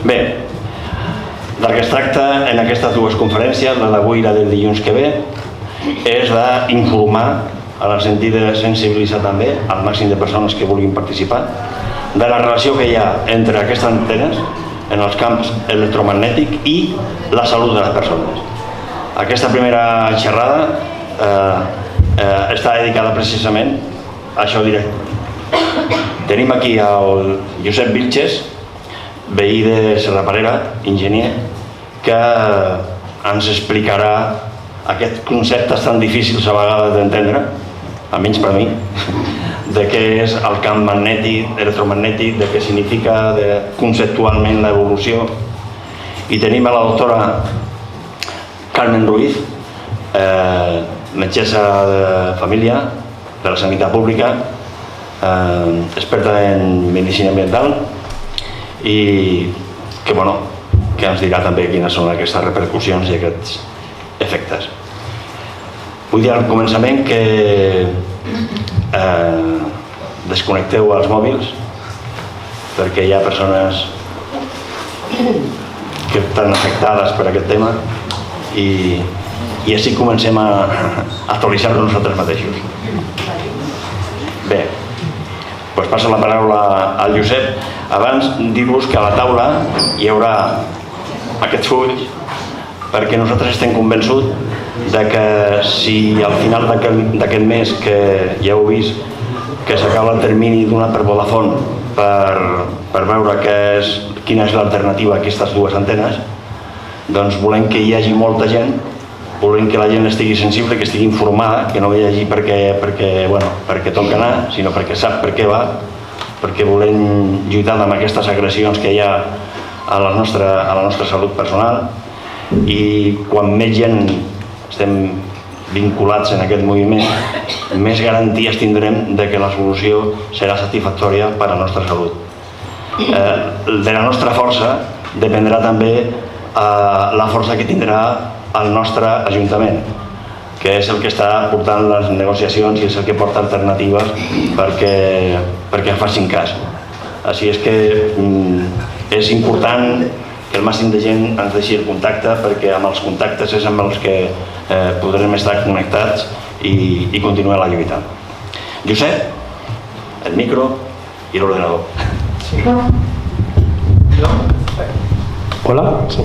Bé, del que es tracta en aquestes dues conferències, la d'avui i la del dilluns que ve, és d'informar, en el sentit de sensibilitzar també al màxim de persones que vulguin participar, de la relació que hi ha entre aquestes antenes en els camps electromagnètics i la salut de les persones. Aquesta primera xerrada està dedicada precisament a això directe. Tenim aquí el Josep Vilches, veí de Serraparera, enginyer, que ens explicarà aquests conceptes tan difícils a vegades d'entendre, almenys per mi, de què és el camp magnètic, electromagnètic, de què significa conceptualment l'evolució. I tenim a la doctora Carmen Ruiz, metgessa de família, de la sanitat pública, experta en medicina ambiental i que ens dirà també quines són aquestes repercussions i aquests efectes. Vull dir al començament que desconnecteu els mòbils perquè hi ha persones que estan afectades per aquest tema i així comencem a actualitzar-nos nosaltres mateixos. Bé, doncs passo la paraula al Josep. Abans dir-vos que a la taula hi haurà aquests fulls perquè nosaltres estem convençuts que si al final d'aquest mes, que ja heu vist que s'acaba el termini donat per Vodafone per veure quina és l'alternativa a aquestes dues antenes, doncs volem que hi hagi molta gent, volem que la gent estigui sensible, que estigui informada, que no ve allí perquè toca anar, sinó perquè sap per què va, perquè volem lluitar amb aquestes agressions que hi ha a la nostra salut personal. I quan més gent estem vinculats en aquest moviment, més garanties tindrem de que la solució serà satisfactòria per a la nostra salut. De la nostra força dependrà també la força que tindrà el nostre Ajuntament, que és el que està portant les negociacions i és el que porta alternatives perquè facin cas. Així és que és important que el màxim de gent ens deixi el contacte, perquè amb els contactes és amb els que podrem estar connectats i continuar la lluita. Josep, el micro y el ordenador. Hola. Sí.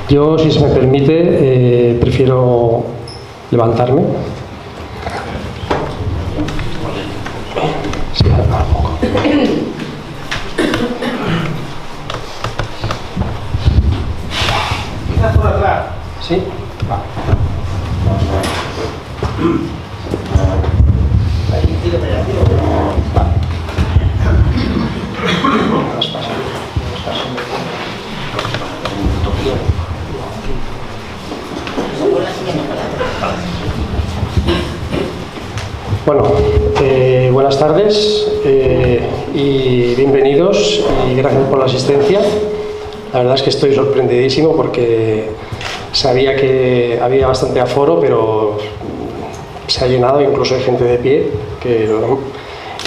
Yo, si se me permite, prefiero levantarme. Sí, un poco. ¿Estás por atrás? Sí. Vale. Bueno, buenas tardes y bienvenidos y gracias por la asistencia. La verdad es que estoy sorprendidísimo porque sabía que había bastante aforo, pero se ha llenado, incluso hay gente de pie, que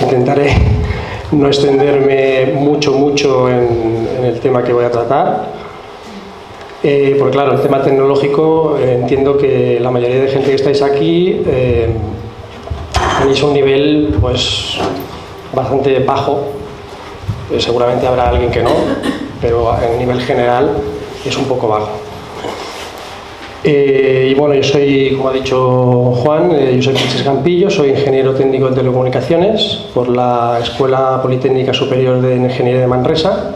intentaré no extenderme mucho en el tema que voy a tratar. Porque claro, el tema tecnológico, entiendo que la mayoría de gente que estáis aquí tenéis un nivel pues bastante bajo. Seguramente habrá alguien que no, pero a nivel general es un poco bajo. Y bueno, yo soy, como ha dicho Juan, yo soy Vilches Campillo, soy ingeniero técnico en telecomunicaciones por la Escuela Politécnica Superior de Ingeniería de Manresa.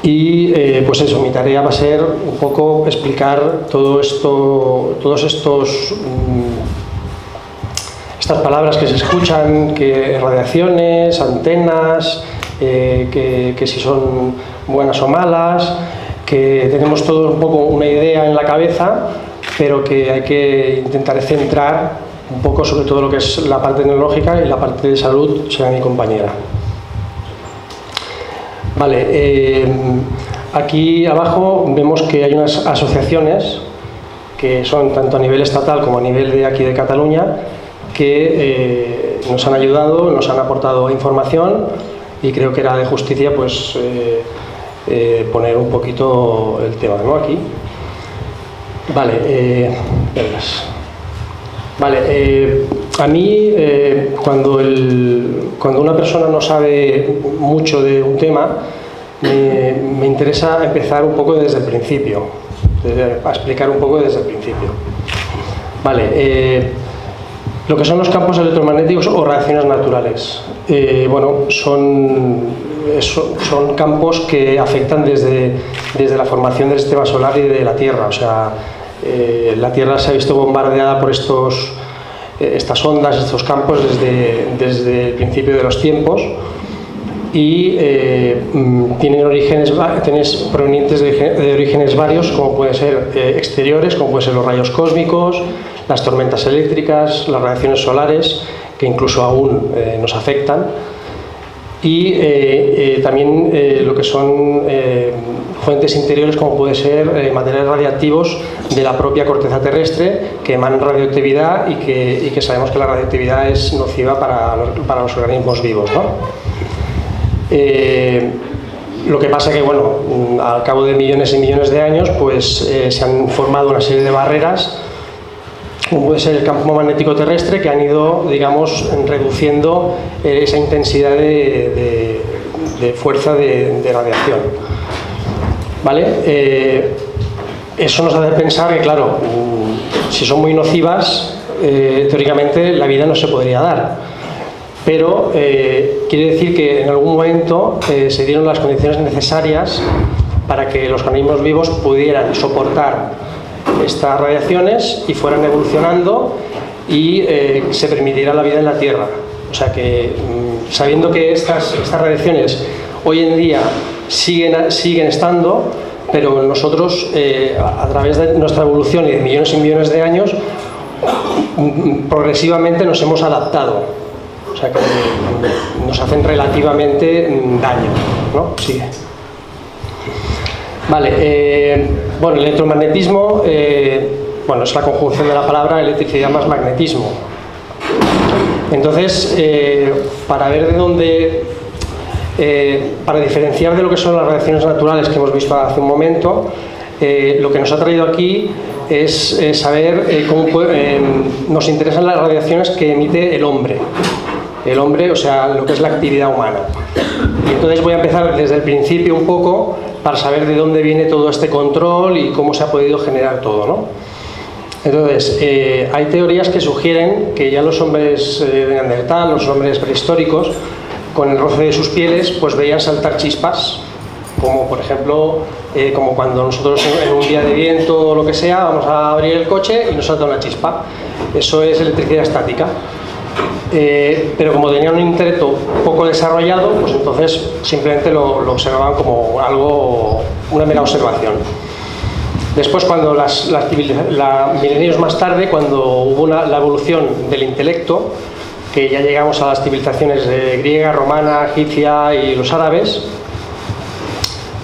Y pues eso, mi tarea va a ser un poco explicar todas estas palabras que se escuchan, que radiaciones, antenas, que si son buenas o malas, que tenemos todos un poco una idea en la cabeza, pero que hay que intentar centrar un poco sobre todo lo que es la parte tecnológica y la parte de salud será mi compañera. Vale, aquí abajo vemos que hay unas asociaciones que son tanto a nivel estatal como a nivel de aquí de Cataluña que nos han ayudado, nos han aportado información y creo que era de justicia pues poner un poquito el tema, ¿no? Aquí. Vale, a mí cuando una persona no sabe mucho de un tema, me interesa empezar un poco desde el principio, a explicar un poco desde el principio. Vale, lo que son los campos electromagnéticos o radiaciones naturales, bueno, son campos que afectan desde la formación del sistema solar y de la Tierra. O sea, la Tierra se ha visto bombardeada por estas ondas, estos campos desde el principio de los tiempos, y tienen orígenes provenientes de orígenes varios, como pueden ser exteriores, como pueden ser los rayos cósmicos, las tormentas eléctricas, las radiaciones solares, que incluso aún nos afectan, y también lo que son fuentes interiores, como puede ser materiales radiactivos de la propia corteza terrestre, que emanan radioactividad y que sabemos que la radioactividad es nociva para los organismos vivos, ¿no? Lo que pasa que, bueno, al cabo de millones y millones de años, pues se han formado una serie de barreras, como puede ser el campo magnético terrestre, que han ido, digamos, reduciendo esa intensidad de fuerza de radiación. ¿Vale? Eso nos hace pensar que, claro, si son muy nocivas, teóricamente la vida no se podría dar. Pero quiere decir que en algún momento se dieron las condiciones necesarias para que los organismos vivos pudieran soportar estas radiaciones y fueran evolucionando y se permitiera la vida en la Tierra. O sea que, sabiendo que estas radiaciones hoy en día siguen estando, pero nosotros, a través de nuestra evolución y de millones y millones de años, progresivamente nos hemos adaptado. O sea que nos hacen relativamente daño, ¿no? Sigue. Vale, bueno, el electromagnetismo, bueno, es la conjunción de la palabra electricidad más magnetismo. Entonces, para ver de dónde, para diferenciar de lo que son las radiaciones naturales que hemos visto hace un momento, lo que nos ha traído aquí es saber cómo nos interesan las radiaciones que emite el hombre. El hombre, o sea, lo que es la actividad humana. Y entonces voy a empezar desde el principio un poco para saber de dónde viene todo este control y cómo se ha podido generar todo, ¿no? Entonces, hay teorías que sugieren que ya los hombres de Neandertal, los hombres prehistóricos, con el roce de sus pieles, pues veían saltar chispas, como por ejemplo, como cuando nosotros en un día de viento o lo que sea, vamos a abrir el coche y nos salta una chispa. Eso es electricidad estática. Pero como tenían un intelecto poco desarrollado, pues entonces simplemente lo observaban como algo, una mera observación. Después, cuando milenios más tarde, cuando hubo la evolución del intelecto, que ya llegamos a las civilizaciones griega, romana, egipcia y los árabes,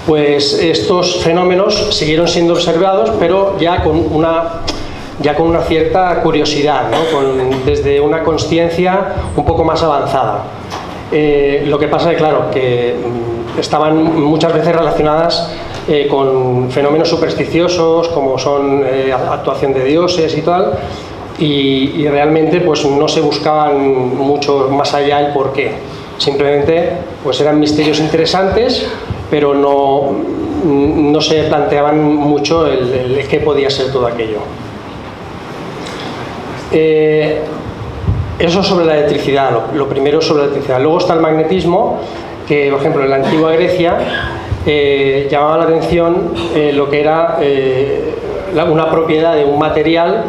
pues estos fenómenos siguieron siendo observados, pero ya con una cierta curiosidad, ¿no? Desde una consciencia un poco más avanzada. Lo que pasa es, claro, que estaban muchas veces relacionadas con fenómenos supersticiosos, como son actuación de dioses y tal, y realmente pues no se buscaban mucho más allá el porqué. Simplemente pues eran misterios interesantes, pero no se planteaban mucho el qué podía ser todo aquello. Eso sobre la electricidad, lo primero sobre la electricidad. Luego está el magnetismo, que por ejemplo en la antigua Grecia llamaba la atención lo que era una propiedad de un material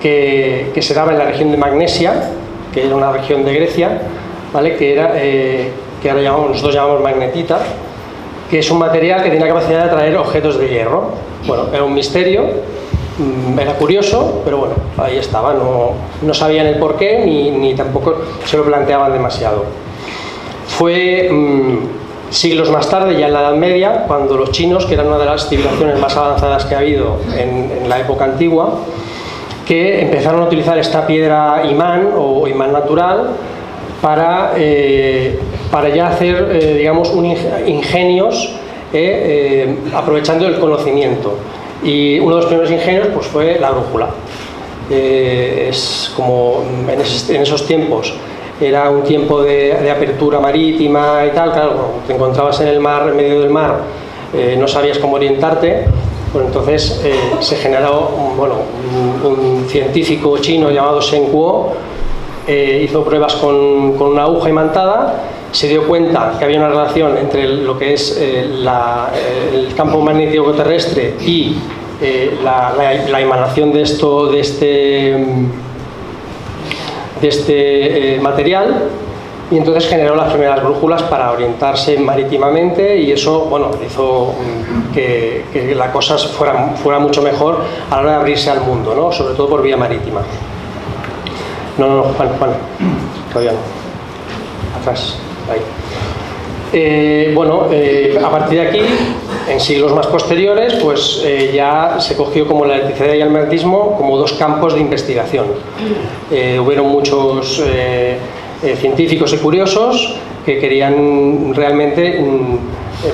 que se daba en la región de Magnesia, que era una región de Grecia, ¿vale? Que ahora nosotros llamamos magnetita, que es un material que tiene la capacidad de atraer objetos de hierro. Bueno, era un misterio. Era curioso, pero bueno, ahí estaba, no sabían el porqué ni tampoco se lo planteaban demasiado. Fue siglos más tarde, ya en la Edad Media, cuando los chinos, que eran una de las civilizaciones más avanzadas que ha habido en la época antigua, que empezaron a utilizar esta piedra imán o imán natural para ya hacer, digamos, ingenios aprovechando el conocimiento. Y uno de los primeros ingenios pues, fue la brújula. Es como en esos tiempos era un tiempo de apertura marítima y tal, claro, cuando te encontrabas en el mar, en medio del mar, no sabías cómo orientarte, pues entonces se generó un científico chino llamado Shen Kuo, hizo pruebas con una aguja imantada, se dio cuenta que había una relación entre lo que es el campo magnético terrestre y la emanación de este material, y entonces generó las primeras brújulas para orientarse marítimamente, y eso hizo que la cosa fuera mucho mejor a la hora de abrirse al mundo, ¿no? Sobre todo por vía marítima. No, Juan, todavía no. Atrás, ahí. A partir de aquí, en siglos más posteriores, pues ya se cogió como la electricidad y el magnetismo como dos campos de investigación. Hubieron muchos científicos y curiosos que querían realmente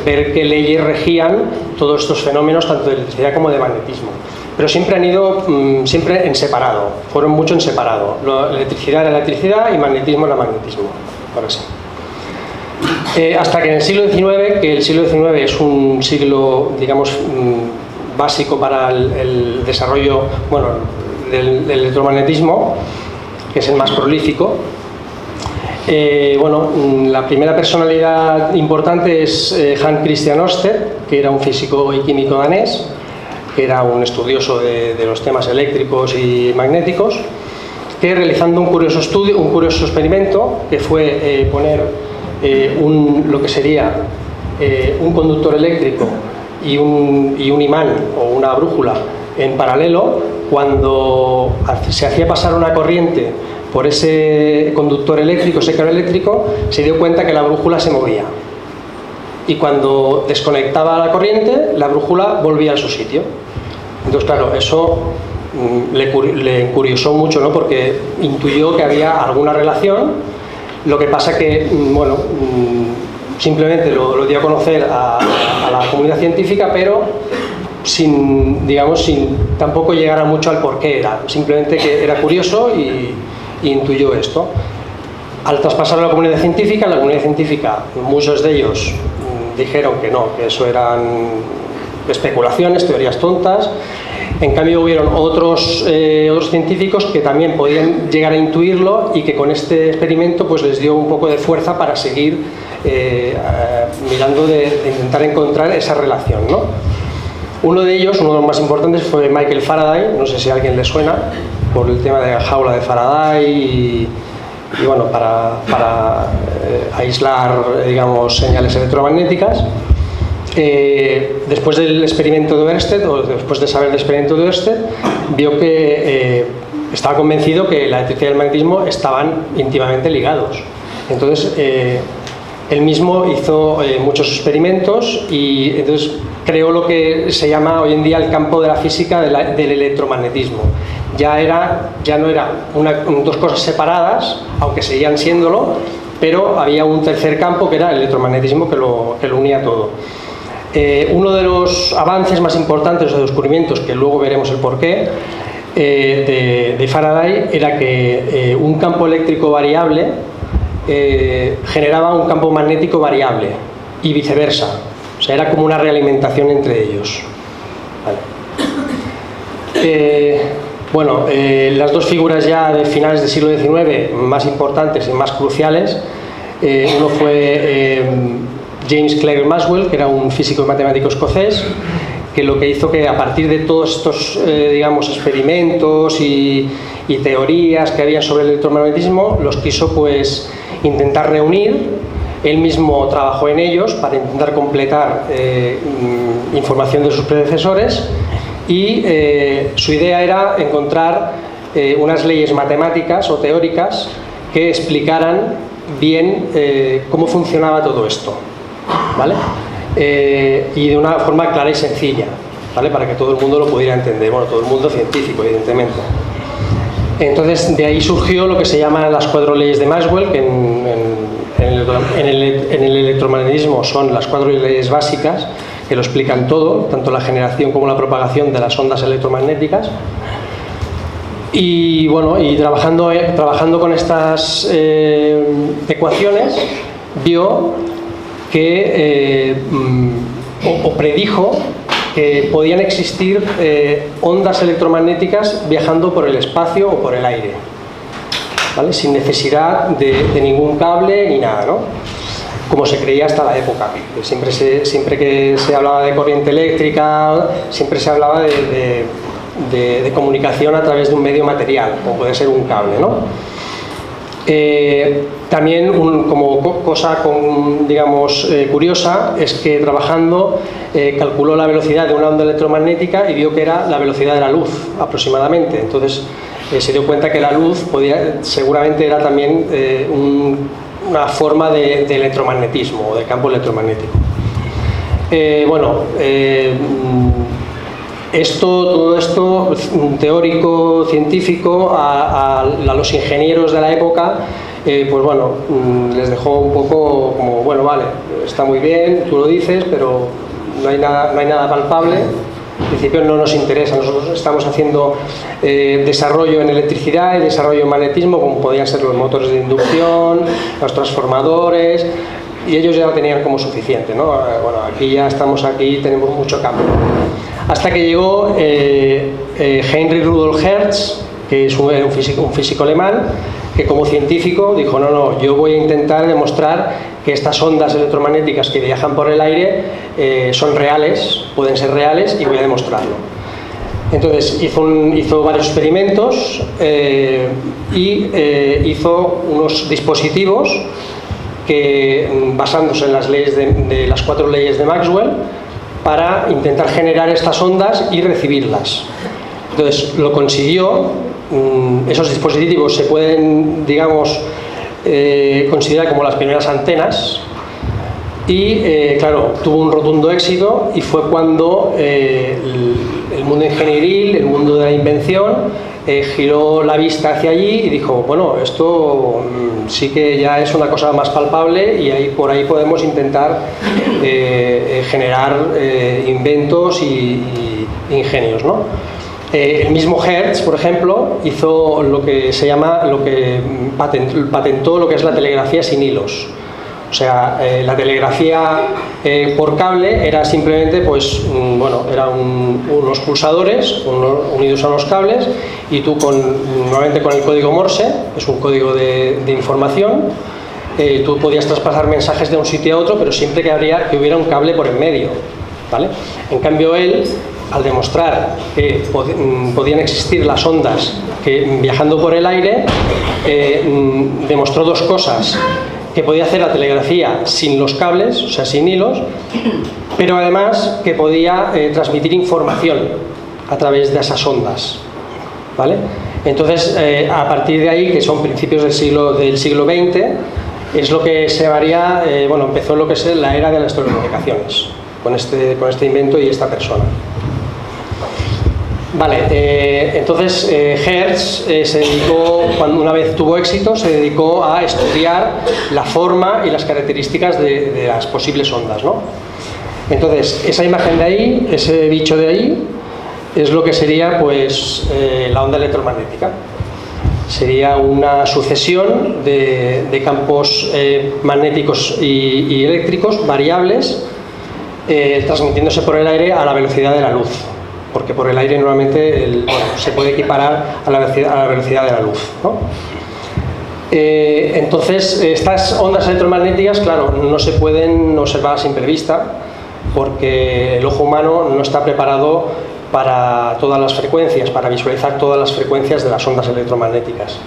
ver qué leyes regían todos estos fenómenos, tanto de electricidad como de magnetismo. Pero siempre han ido siempre en separado, fueron mucho en separado. La electricidad era la electricidad y magnetismo era magnetismo. Ahora sí. Hasta que en el siglo XIX, que el siglo XIX es un siglo, digamos, básico para el desarrollo del electromagnetismo, que es el más prolífico. La primera personalidad importante es Hans Christian Ørsted, que era un físico y químico danés, que era un estudioso de los temas eléctricos y magnéticos, que realizando un curioso experimento, que fue poner lo que sería un conductor eléctrico y un imán o una brújula en paralelo, cuando se hacía pasar una corriente por ese conductor eléctrico, ese cable eléctrico, se dio cuenta que la brújula se movía. Y cuando desconectaba la corriente, la brújula volvía a su sitio. Entonces, claro, eso le encuriosó mucho, ¿no? Porque intuyó que había alguna relación. Lo que pasa que, simplemente lo dio a conocer a la comunidad científica, pero sin tampoco llegar mucho al por qué era. Simplemente que era curioso y intuyó esto. Al traspasarlo a la comunidad científica, muchos de ellos dijeron que no, que eso eran especulaciones, teorías tontas. En cambio hubieron otros científicos que también podían llegar a intuirlo, y que con este experimento pues les dio un poco de fuerza para seguir mirando de intentar encontrar esa relación, ¿no? Uno de ellos, uno de los más importantes, fue Michael Faraday. No sé si a alguien le suena, por el tema de la jaula de Faraday y para aislar, digamos, señales electromagnéticas. Después del experimento de Ørsted, o después de saber el experimento de Ørsted, vio que estaba convencido que la electricidad y el magnetismo estaban íntimamente ligados. Entonces, él mismo hizo muchos experimentos, y entonces creó lo que se llama hoy en día el campo de la física del electromagnetismo. Ya no eran dos cosas separadas, aunque seguían siéndolo, pero había un tercer campo que era el electromagnetismo que lo unía todo. Uno de los avances más importantes o descubrimientos, que luego veremos el porqué, de Faraday, era que un campo eléctrico variable generaba un campo magnético variable, y viceversa. O sea, era como una realimentación entre ellos. Vale. Las dos figuras ya de finales del siglo XIX más importantes y más cruciales, uno fue James Clerk Maxwell, que era un físico y matemático escocés, que lo que hizo que a partir de todos estos experimentos y teorías que había sobre el electromagnetismo, los quiso pues intentar reunir. Él mismo trabajó en ellos para intentar completar información de sus predecesores, y su idea era encontrar unas leyes matemáticas o teóricas que explicaran bien cómo funcionaba todo esto, ¿vale? Y de una forma clara y sencilla, ¿vale? Para que todo el mundo lo pudiera entender, bueno, todo el mundo científico, evidentemente. Entonces, de ahí surgió lo que se llaman las 4 leyes de Maxwell, que en el electromagnetismo son las 4 leyes básicas, que lo explican todo, tanto la generación como la propagación de las ondas electromagnéticas. Y bueno, y trabajando con estas ecuaciones, vio que o predijo que podían existir ondas electromagnéticas viajando por el espacio o por el aire, ¿vale? Sin necesidad de ningún cable ni nada, ¿no? Como se creía hasta la época. Siempre que se hablaba de corriente eléctrica, siempre se hablaba de comunicación a través de un medio material, como puede ser un cable, ¿no? También como cosa digamos, curiosa es que trabajando calculó la velocidad de una onda electromagnética y vio que era la velocidad de la luz aproximadamente. Entonces se dio cuenta que la luz seguramente era también una forma de electromagnetismo o de campo electromagnético. Todo esto teórico, científico, a los ingenieros de la época, pues bueno, les dejó un poco como, bueno, vale, está muy bien, tú lo dices, pero no hay nada palpable. En principio no nos interesa, nosotros estamos haciendo desarrollo en electricidad y desarrollo en magnetismo, como podían ser los motores de inducción, los transformadores, y ellos ya lo tenían como suficiente, ¿no? Bueno, aquí tenemos mucho campo. Hasta que llegó Heinrich Rudolf Hertz, que es un físico alemán, que como científico dijo, no, yo voy a intentar demostrar que estas ondas electromagnéticas que viajan por el aire son reales, pueden ser reales, y voy a demostrarlo. Entonces hizo varios experimentos y hizo unos dispositivos que, basándose en las leyes de las 4 leyes de Maxwell, para intentar generar estas ondas y recibirlas. Entonces lo consiguió. Esos dispositivos se pueden, digamos, considerar como las primeras antenas, y claro, tuvo un rotundo éxito, y fue cuando el mundo ingenieril, el mundo de la invención, giró la vista hacia allí y dijo, bueno, esto sí que ya es una cosa más palpable, y por ahí podemos intentar generar inventos y ingenios, ¿no? El mismo Hertz, por ejemplo, hizo patentó lo que es la telegrafía sin hilos. O sea, la telegrafía por cable era simplemente, pues, eran unos pulsadores unidos a unos cables, y tú normalmente con el código Morse, es un código de información, tú podías traspasar mensajes de un sitio a otro, pero siempre que hubiera un cable por en medio, ¿vale? En cambio él, al demostrar que podían existir las ondas viajando por el aire, demostró dos cosas: que podía hacer la telegrafía sin los cables, o sea, sin hilos, pero además que podía transmitir información a través de esas ondas, ¿vale? Entonces, a partir de ahí, que son principios del siglo XX, es lo que se llamaría, empezó lo que es la era de las telecomunicaciones, con este invento y esta persona. Vale, entonces Hertz se dedicó, cuando una vez tuvo éxito, se dedicó a estudiar la forma y las características de las posibles ondas, ¿no? Entonces, esa imagen de ahí, ese bicho de ahí, es lo que sería, pues, la onda electromagnética. Sería una sucesión de campos magnéticos y eléctricos variables, transmitiéndose por el aire a la velocidad de la luz, porque por el aire normalmente se puede equiparar a la velocidad de la luz, ¿no? Entonces, estas ondas electromagnéticas, claro, no se pueden observar a simple vista, porque el ojo humano no está preparado para todas las frecuencias, para visualizar todas las frecuencias de las ondas electromagnéticas.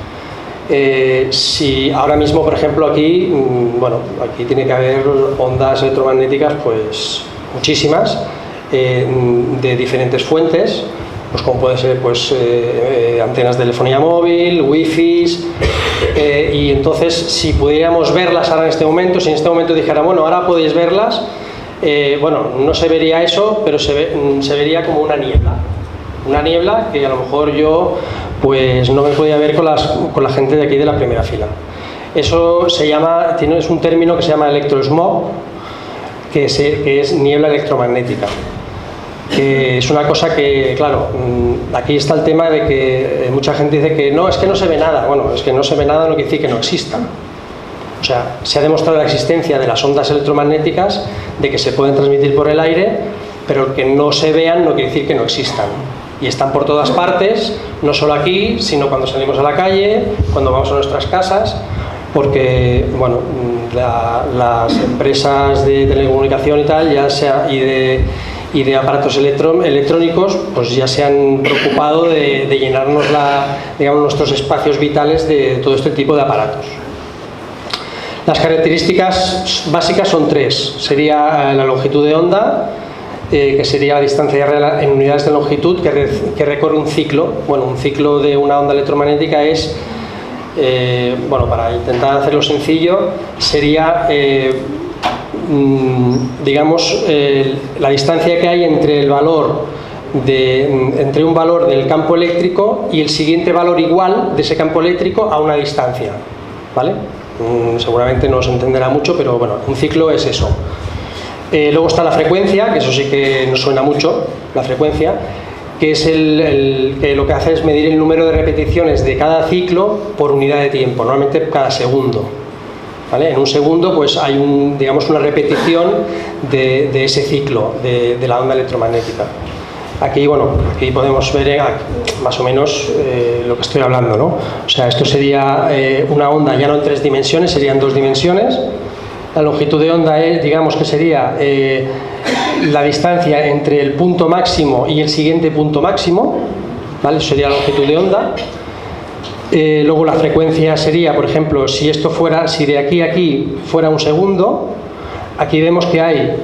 Si ahora mismo, por ejemplo, aquí tiene que haber ondas electromagnéticas, pues muchísimas, de diferentes fuentes, pues como puede ser, pues, antenas de telefonía móvil, wifi, y entonces, si pudiéramos verlas ahora en este momento, si en este momento dijera, bueno, ahora podéis verlas, no se vería eso, pero se vería como una niebla que a lo mejor yo, pues, no me podía ver con la gente de aquí de la primera fila. Eso es un término que se llama electrosmog, que es niebla electromagnética. Que es una cosa que, claro, aquí está el tema de que mucha gente dice que no, es que no se ve nada. Bueno, es que no se ve nada no quiere decir que no exista. O sea, se ha demostrado la existencia de las ondas electromagnéticas, de que se pueden transmitir por el aire, pero que no se vean no quiere decir que no existan. Y están por todas partes, no solo aquí, sino cuando salimos a la calle, cuando vamos a nuestras casas, porque, bueno, las empresas de telecomunicación y tal, y de aparatos electrónicos, pues ya se han preocupado de llenarnos digamos, nuestros espacios vitales de todo este tipo de aparatos. Las características básicas son tres. Sería la longitud de onda, que sería la distancia en unidades de longitud que recorre un ciclo. Bueno, un ciclo de una onda electromagnética es, bueno, para intentar hacerlo sencillo, sería, digamos, la distancia que hay entre el valor entre un valor del campo eléctrico y el siguiente valor igual de ese campo eléctrico a una distancia, ¿vale? Seguramente no se entenderá mucho, pero bueno, un ciclo es eso. Luego está la frecuencia, que eso sí que nos suena mucho, la frecuencia, que es que lo que hace es medir el número de repeticiones de cada ciclo por unidad de tiempo, normalmente cada segundo. ¿Vale? En un segundo pues hay digamos una repetición de ese ciclo de la onda electromagnética. Aquí, bueno, aquí podemos ver más o menos lo que estoy hablando, ¿no? O sea, esto sería una onda ya no en 3 dimensiones, serían 2 dimensiones. La longitud de onda digamos que sería la distancia entre el punto máximo y el siguiente punto máximo, ¿vale? Eso sería la longitud de onda. Luego la frecuencia sería, por ejemplo, si de aquí a aquí fuera un segundo, aquí vemos que hay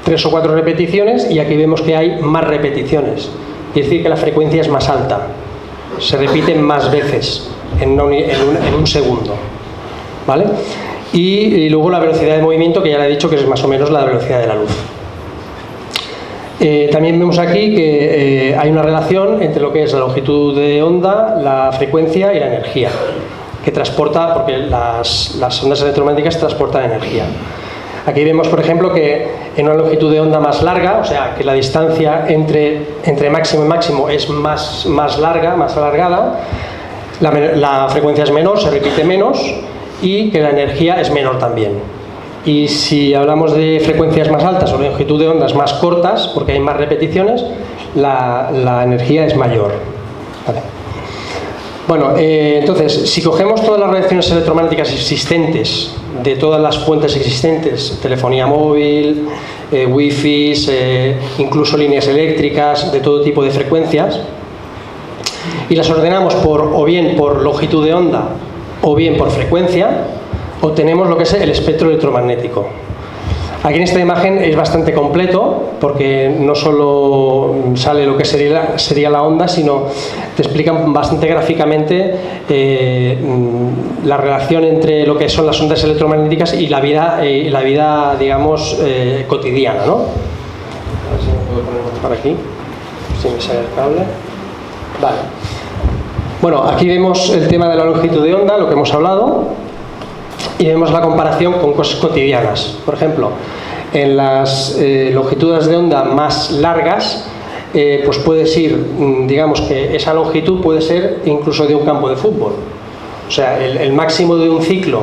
3 o 4 repeticiones y aquí vemos que hay más repeticiones. Quiere decir que la frecuencia es más alta, se repiten más veces en un segundo, ¿vale? Y luego la velocidad de movimiento, que ya le he dicho que es más o menos la velocidad de la luz. También vemos aquí que hay una relación entre lo que es la longitud de onda, la frecuencia y la energía que transporta, porque las ondas electromagnéticas transportan energía. Aquí vemos, por ejemplo, que en una longitud de onda más larga, o sea, que la distancia entre máximo y máximo es más larga, más alargada, la frecuencia es menor, se repite menos, y que la energía es menor también. Y si hablamos de frecuencias más altas o longitud de ondas más cortas, porque hay más repeticiones, la energía es mayor. ¿Vale? Bueno, entonces, si cogemos todas las radiaciones electromagnéticas existentes, de todas las fuentes existentes, telefonía móvil, wifi, incluso líneas eléctricas, de todo tipo de frecuencias, y las ordenamos o bien por longitud de onda o bien por frecuencia, obtenemos lo que es el espectro electromagnético. Aquí en esta imagen es bastante completo, porque no solo sale lo que sería la onda, sino te explican bastante gráficamente la relación entre lo que son las ondas electromagnéticas y la vida digamos, cotidiana, ¿no? A ver si me puedo poner por aquí, si me sale el cable. Vale. Bueno, aquí vemos el tema de la longitud de onda, lo que hemos hablado, y vemos la comparación con cosas cotidianas. Por ejemplo, en las longitudes de onda más largas, pues puedes ir, digamos que esa longitud puede ser incluso de un campo de fútbol. O sea, el máximo de un ciclo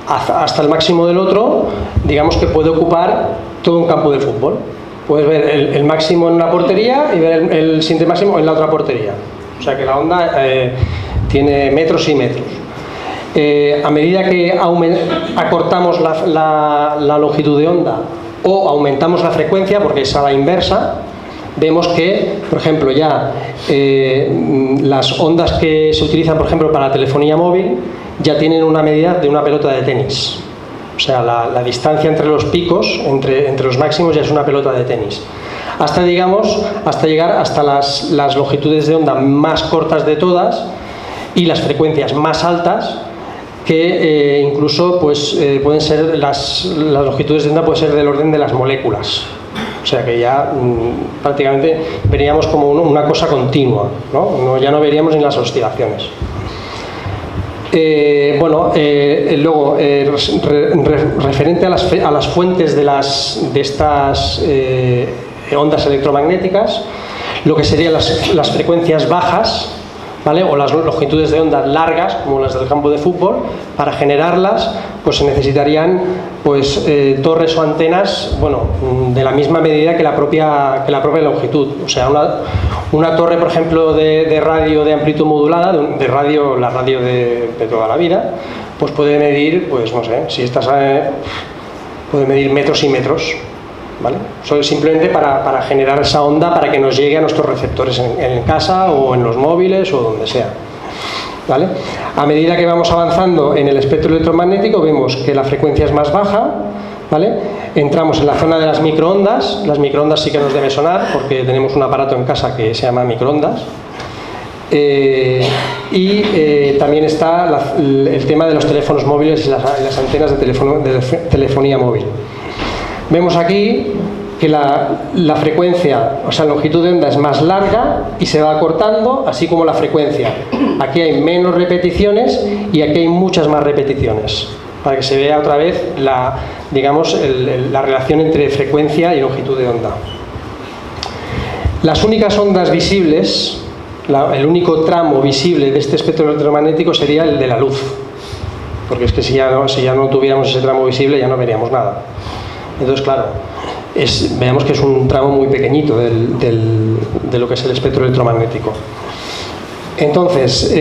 hasta el máximo del otro, digamos que puede ocupar todo un campo de fútbol. Puedes ver el máximo en una portería y ver el siguiente máximo en la otra portería. O sea que la onda tiene metros y metros. A medida que acortamos la longitud de onda o aumentamos la frecuencia, porque es a la inversa, vemos que, por ejemplo, ya las ondas que se utilizan, por ejemplo, para la telefonía móvil, ya tienen una medida de una pelota de tenis. O sea, la distancia entre los picos, entre los máximos, ya es una pelota de tenis. Hasta llegar hasta las longitudes de onda más cortas de todas y las frecuencias más altas, que incluso pues, pueden ser las longitudes de onda pueden ser del orden de las moléculas. O sea que ya prácticamente veríamos como una cosa continua, ¿no? Ya no veríamos ni las oscilaciones. Luego, referente a las fuentes de estas ondas electromagnéticas, lo que serían las frecuencias bajas, ¿vale? O las longitudes de onda largas, como las del campo de fútbol, para generarlas pues se necesitarían pues, torres o antenas, bueno, de la misma medida que la propia longitud. O sea, una torre, por ejemplo, de radio de amplitud modulada, la radio de toda la vida, pues puede medir, pues no sé, si estás puede medir metros y metros, ¿vale? Solo simplemente para generar esa onda para que nos llegue a nuestros receptores en casa o en los móviles o donde sea, ¿vale? A medida que vamos avanzando en el espectro electromagnético vemos que la frecuencia es más baja, ¿vale? Entramos en la zona de las microondas. Las microondas sí que nos debe sonar porque tenemos un aparato en casa que se llama microondas. También está el tema de los teléfonos móviles y las antenas de telefonía móvil. Vemos aquí que la frecuencia, o sea, la longitud de onda es más larga y se va acortando, así como la frecuencia. Aquí hay menos repeticiones y aquí hay muchas más repeticiones, para que se vea otra vez la relación entre frecuencia y longitud de onda. Las únicas ondas visibles, el único tramo visible de este espectro electromagnético sería el de la luz, porque es que si ya no tuviéramos ese tramo visible ya no veríamos nada. Entonces, claro, veamos que es un tramo muy pequeñito de lo que es el espectro electromagnético. Entonces,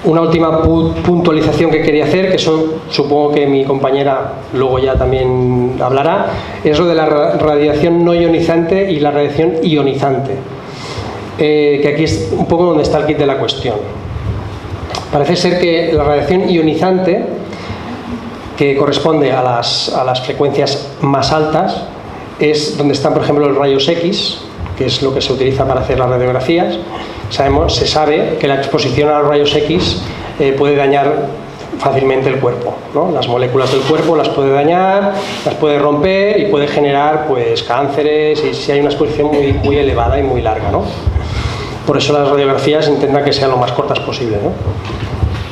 una última puntualización que quería hacer, que eso supongo que mi compañera luego ya también hablará, es lo de la radiación no ionizante y la radiación ionizante, que aquí es un poco donde está el kit de la cuestión. Parece ser que la radiación ionizante, que corresponde a las frecuencias más altas, es donde están, por ejemplo, los rayos X, que es lo que se utiliza para hacer las radiografías. Se sabe que la exposición a los rayos X puede dañar fácilmente el cuerpo, ¿no? Las moléculas del cuerpo las puede dañar, las puede romper y puede generar pues, cánceres, y si hay una exposición muy, muy elevada y muy larga, ¿no? Por eso las radiografías intentan que sean lo más cortas posible, ¿no?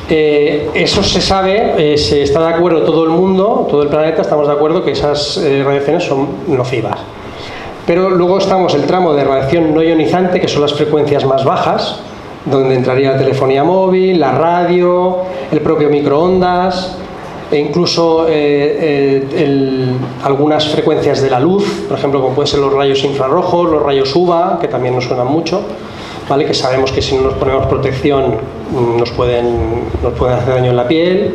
Eso se sabe, se está de acuerdo todo el mundo, todo el planeta, estamos de acuerdo que esas radiaciones son nocivas. Pero luego estamos el tramo de radiación no ionizante, que son las frecuencias más bajas, donde entraría la telefonía móvil, la radio, el propio microondas, e incluso algunas frecuencias de la luz, por ejemplo, como pueden ser los rayos infrarrojos, los rayos UVA, que también nos suenan mucho, ¿vale? Que sabemos que si no nos ponemos protección nos pueden hacer daño en la piel,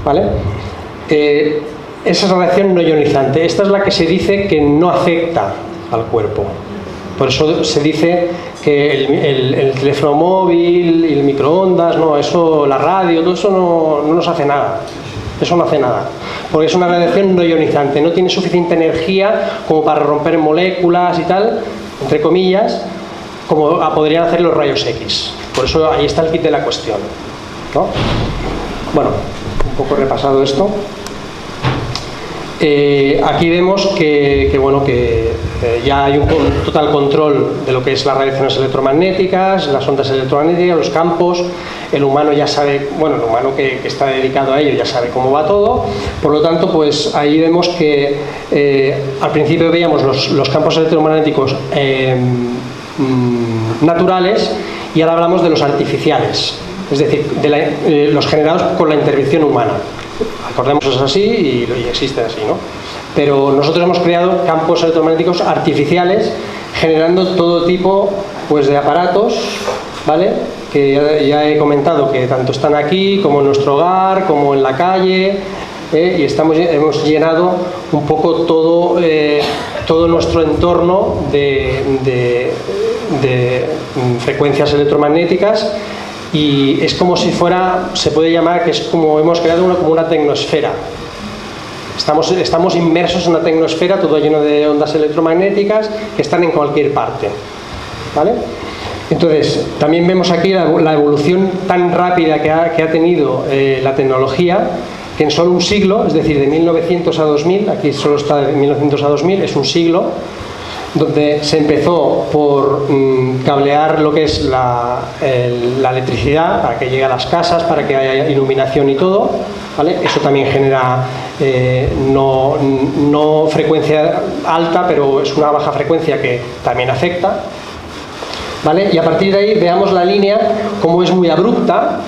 ¿vale? Esa es la radiación no ionizante. Esta es la que se dice que no afecta al cuerpo. Por eso se dice que el teléfono móvil y el microondas, no, eso, la radio, todo eso no nos hace nada. Eso no hace nada, porque es una radiación no ionizante, no tiene suficiente energía como para romper moléculas y tal, entre comillas, como podrían hacer los rayos X. Por eso ahí está el kit de la cuestión, ¿no? Bueno, un poco repasado esto. Aquí vemos que ya hay un total control de lo que es las radiaciones electromagnéticas, las ondas electromagnéticas, los campos. El humano ya sabe, bueno, el humano que está dedicado a ello ya sabe cómo va todo. Por lo tanto, pues ahí vemos que al principio veíamos los campos electromagnéticos naturales, y ahora hablamos de los artificiales, es decir, los generados con la intervención humana. Acordemos, es así y existen así, ¿no? Pero nosotros hemos creado campos electromagnéticos artificiales generando todo tipo pues, de aparatos, ¿vale? Que ya he comentado que tanto están aquí como en nuestro hogar, como en la calle, y hemos llenado un poco todo nuestro entorno de frecuencias electromagnéticas. Y es como si fuera, se puede llamar que es como hemos creado como una tecnosfera. Estamos inmersos en una tecnosfera, todo lleno de ondas electromagnéticas que están en cualquier parte, ¿vale? Entonces, también vemos aquí la evolución tan rápida que ha tenido la tecnología, que en solo un siglo, es decir, de 1900 a 2000, aquí solo está de 1900 a 2000, es un siglo, donde se empezó por cablear lo que es la electricidad para que llegue a las casas, para que haya iluminación y todo, ¿vale? Eso también genera no frecuencia alta, pero es una baja frecuencia que también afecta, ¿vale? Y a partir de ahí veamos la línea como es muy abrupta,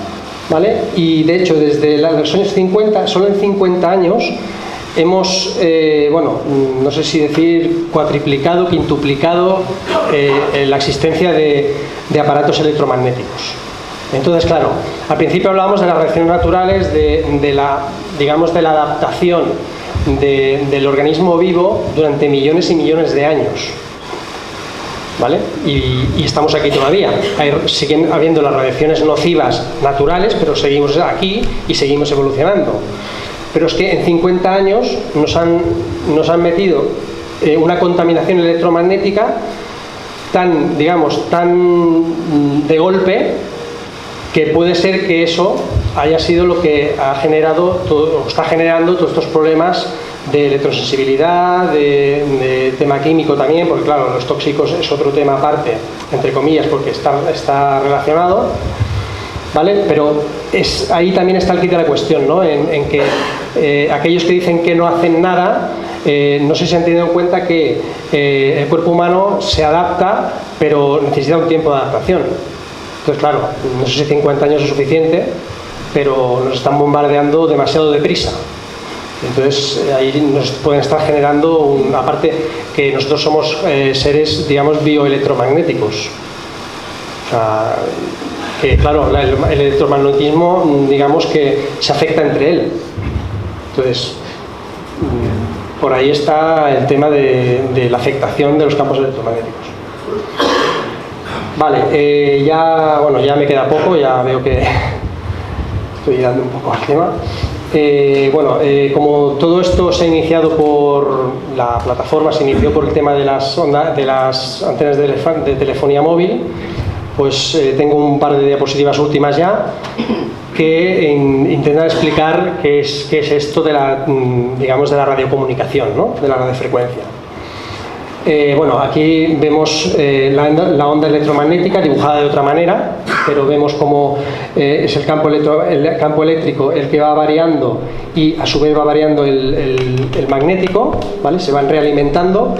¿vale? Y de hecho desde los años 50, solo en 50 años, hemos, bueno, no sé si decir cuatriplicado, quintuplicado la existencia de aparatos electromagnéticos. Entonces, claro, al principio hablábamos de las reacciones naturales, digamos, de la adaptación del organismo vivo durante millones y millones de años, ¿vale? Y estamos aquí todavía. Siguen habiendo las radiaciones nocivas naturales, pero seguimos aquí y seguimos evolucionando. Pero es que en 50 años nos han metido una contaminación electromagnética tan, digamos, tan de golpe, que puede ser que eso haya sido lo que ha generado o está generando todos estos problemas de electrosensibilidad, de tema químico también, porque claro, los tóxicos es otro tema aparte, entre comillas, porque está relacionado, ¿vale? Pero ahí también está el quid de la cuestión, ¿no? En que aquellos que dicen que no hacen nada, no sé si han tenido en cuenta que el cuerpo humano se adapta, pero necesita un tiempo de adaptación. Entonces, claro, no sé si 50 años es suficiente, pero nos están bombardeando demasiado deprisa. Entonces, ahí nos pueden estar generando, aparte que nosotros somos seres, digamos, bioelectromagnéticos. O sea, que claro, el electromagnetismo, digamos que se afecta entre él. Entonces, por ahí está el tema de la afectación de los campos electromagnéticos. Vale, ya me queda poco, ya veo que estoy dando un poco al tema. Como todo esto se ha iniciado por la plataforma, se inició por el tema de las antenas de telefonía móvil, pues tengo un par de diapositivas últimas ya que intentan explicar qué es esto de digamos, de la radiocomunicación, ¿no? De la radiofrecuencia. Aquí vemos la onda electromagnética dibujada de otra manera, pero vemos cómo es el campo eléctrico el que va variando y a su vez va variando el magnético, ¿vale? Se van realimentando,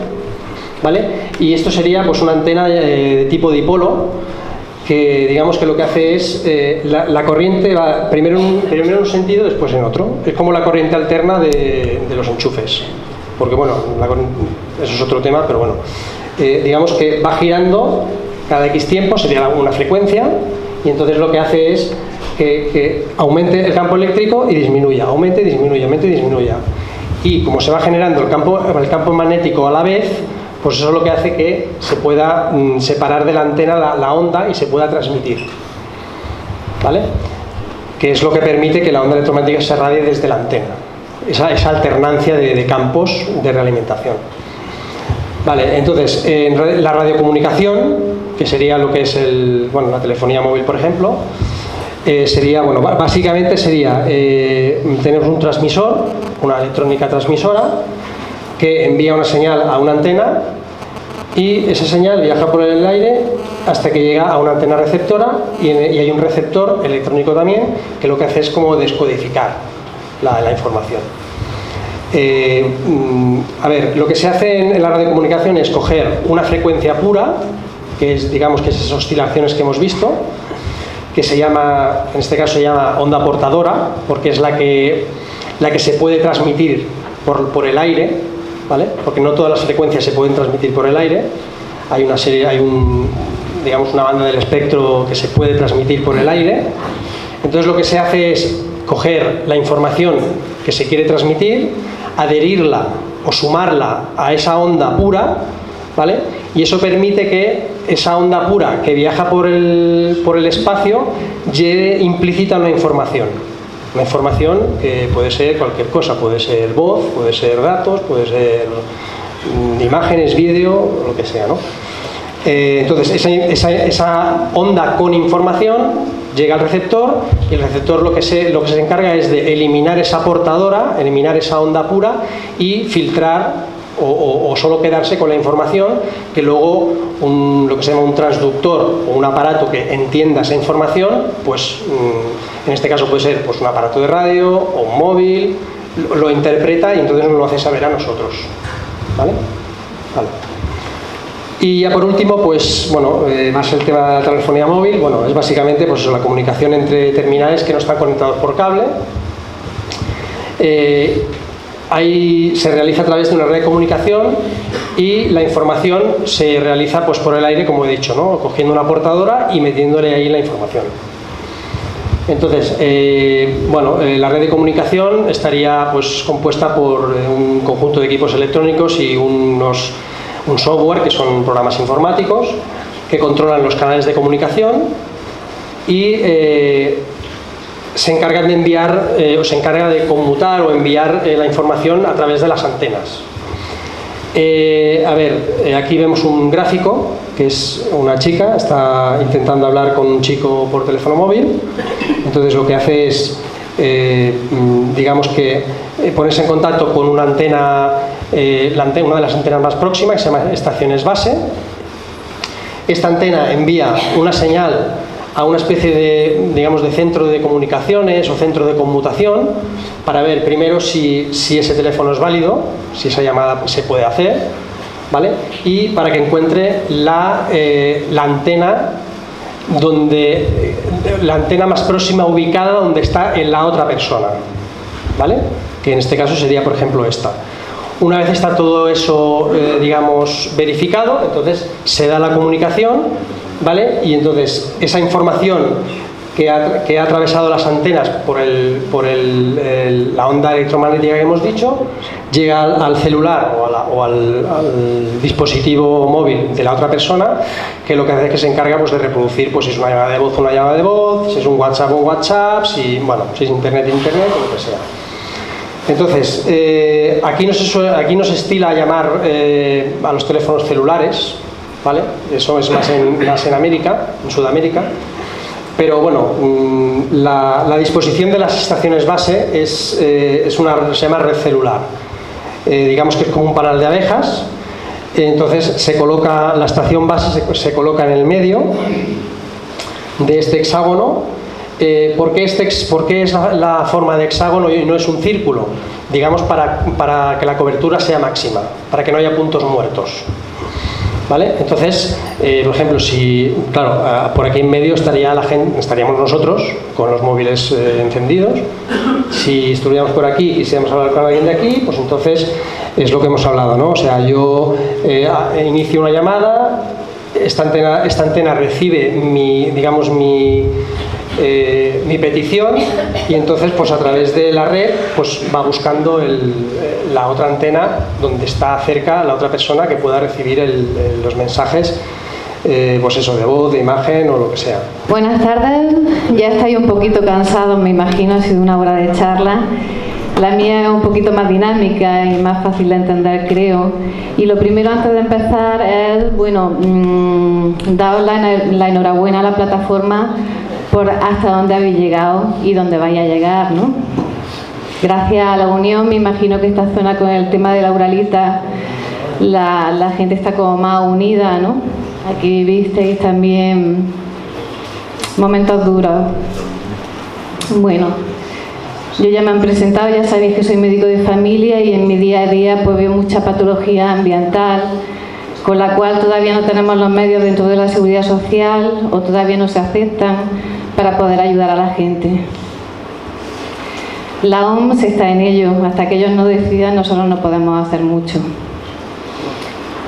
¿vale? Y esto sería pues una antena de tipo dipolo, que digamos que lo que hace es la corriente va primero en un sentido, después en otro. Es como la corriente alterna de los enchufes, porque bueno, eso es otro tema, pero bueno, digamos que va girando cada X tiempo, sería una frecuencia, y entonces lo que hace es que aumente el campo eléctrico y disminuya, aumente y disminuya, aumente y disminuya. Y como se va generando el campo magnético a la vez, pues eso es lo que hace que se pueda separar de la antena la onda y se pueda transmitir, ¿vale? Que es lo que permite que la onda electromagnética se radie desde la antena, esa alternancia de campos de realimentación. Vale, entonces, la radiocomunicación, que sería lo que es la telefonía móvil, por ejemplo, básicamente sería tenemos un transmisor, una electrónica transmisora, que envía una señal a una antena y esa señal viaja por el aire hasta que llega a una antena receptora y hay un receptor electrónico también que lo que hace es como descodificar la información. Lo que se hace en la radiocomunicación es coger una frecuencia pura, que es, digamos, que esas oscilaciones que hemos visto, que se llama, en este caso se llama onda portadora, porque es la que se puede transmitir por el aire, ¿vale? Porque no todas las frecuencias se pueden transmitir por el aire. Hay una banda del espectro que se puede transmitir por el aire. Entonces lo que se hace es coger la información que se quiere transmitir, adherirla o sumarla a esa onda pura, ¿vale? Y eso permite que esa onda pura que viaja por el espacio lleve implícita una información. Una información que puede ser cualquier cosa, puede ser voz, puede ser datos, puede ser imágenes, vídeo, lo que sea, ¿no? Entonces esa onda con información llega al receptor y el receptor lo que se encarga es de eliminar esa portadora, eliminar esa onda pura y filtrar o solo quedarse con la información que luego lo que se llama un transductor o un aparato que entienda esa información, pues en este caso puede ser pues un aparato de radio o un móvil, lo interpreta y entonces nos lo hace saber a nosotros. ¿Vale? Vale. Y ya por último, pues bueno, más el tema de la telefonía móvil, bueno, es básicamente pues eso, la comunicación entre terminales que no están conectados por cable. Se realiza a través de una red de comunicación y la información se realiza pues por el aire, como he dicho, ¿no? Cogiendo una portadora y metiéndole ahí la información. Entonces, la red de comunicación estaría pues compuesta por un conjunto de equipos electrónicos y un software, que son programas informáticos, que controlan los canales de comunicación y se encargan de enviar, se encarga de conmutar o enviar la información a través de las antenas. Aquí vemos un gráfico, que es una chica, está intentando hablar con un chico por teléfono móvil. Entonces lo que hace es, digamos que ponerse en contacto con una antena, una de las antenas más próximas, que se llama estaciones base. Esta antena envía una señal a una especie de, digamos, de centro de comunicaciones o centro de conmutación para ver primero si ese teléfono es válido, si esa llamada se puede hacer, ¿vale? Y para que encuentre la antena más próxima ubicada donde está en la otra persona, ¿vale? Que en este caso sería, por ejemplo, esta. Una vez está todo eso, digamos, verificado, entonces se da la comunicación, ¿vale? Y entonces esa información que ha atravesado las antenas por la onda electromagnética que hemos dicho, llega al celular o al dispositivo móvil de la otra persona, que lo que hace es que se encarga pues de reproducir, pues si es una llamada de voz, una llamada de voz, si es un WhatsApp, un WhatsApp, si es internet, internet, o lo que sea. Entonces, aquí no se estila llamar a los teléfonos celulares, ¿vale? Eso es más en América, en Sudamérica. Pero bueno, la disposición de las estaciones base se llama red celular. Digamos que es como un panal de abejas. Entonces la estación base se coloca en el medio de este hexágono. ¿Por qué es la forma de hexágono y no es un círculo? Digamos para que la cobertura sea máxima, para que no haya puntos muertos. ¿Vale? Entonces, por ejemplo, por aquí en medio estaríamos nosotros con los móviles encendidos. Si estuviéramos por aquí y quisiéramos hablar con alguien de aquí, pues entonces es lo que hemos hablado, ¿no? O sea, yo inicio una llamada, esta antena recibe mi petición y entonces pues a través de la red pues va buscando la otra antena donde está cerca la otra persona que pueda recibir los mensajes, pues eso, de voz, de imagen o lo que sea. Buenas tardes, ya estáis un poquito cansados, me imagino, ha sido una hora de charla. La mía es un poquito más dinámica y más fácil de entender, creo. Y lo primero, antes de empezar, es, daros la enhorabuena a la plataforma por hasta dónde habéis llegado y dónde vais a llegar, ¿no? Gracias a la unión, me imagino que esta zona con el tema de la Uralita, la gente está como más unida, ¿no? Aquí visteis también momentos duros. Bueno, yo ya me han presentado, ya sabéis que soy médico de familia y en mi día a día pues veo mucha patología ambiental, con la cual todavía no tenemos los medios dentro de la seguridad social o todavía no se aceptan para poder ayudar a la gente. La OMS está en ello, hasta que ellos no decidan nosotros no podemos hacer mucho.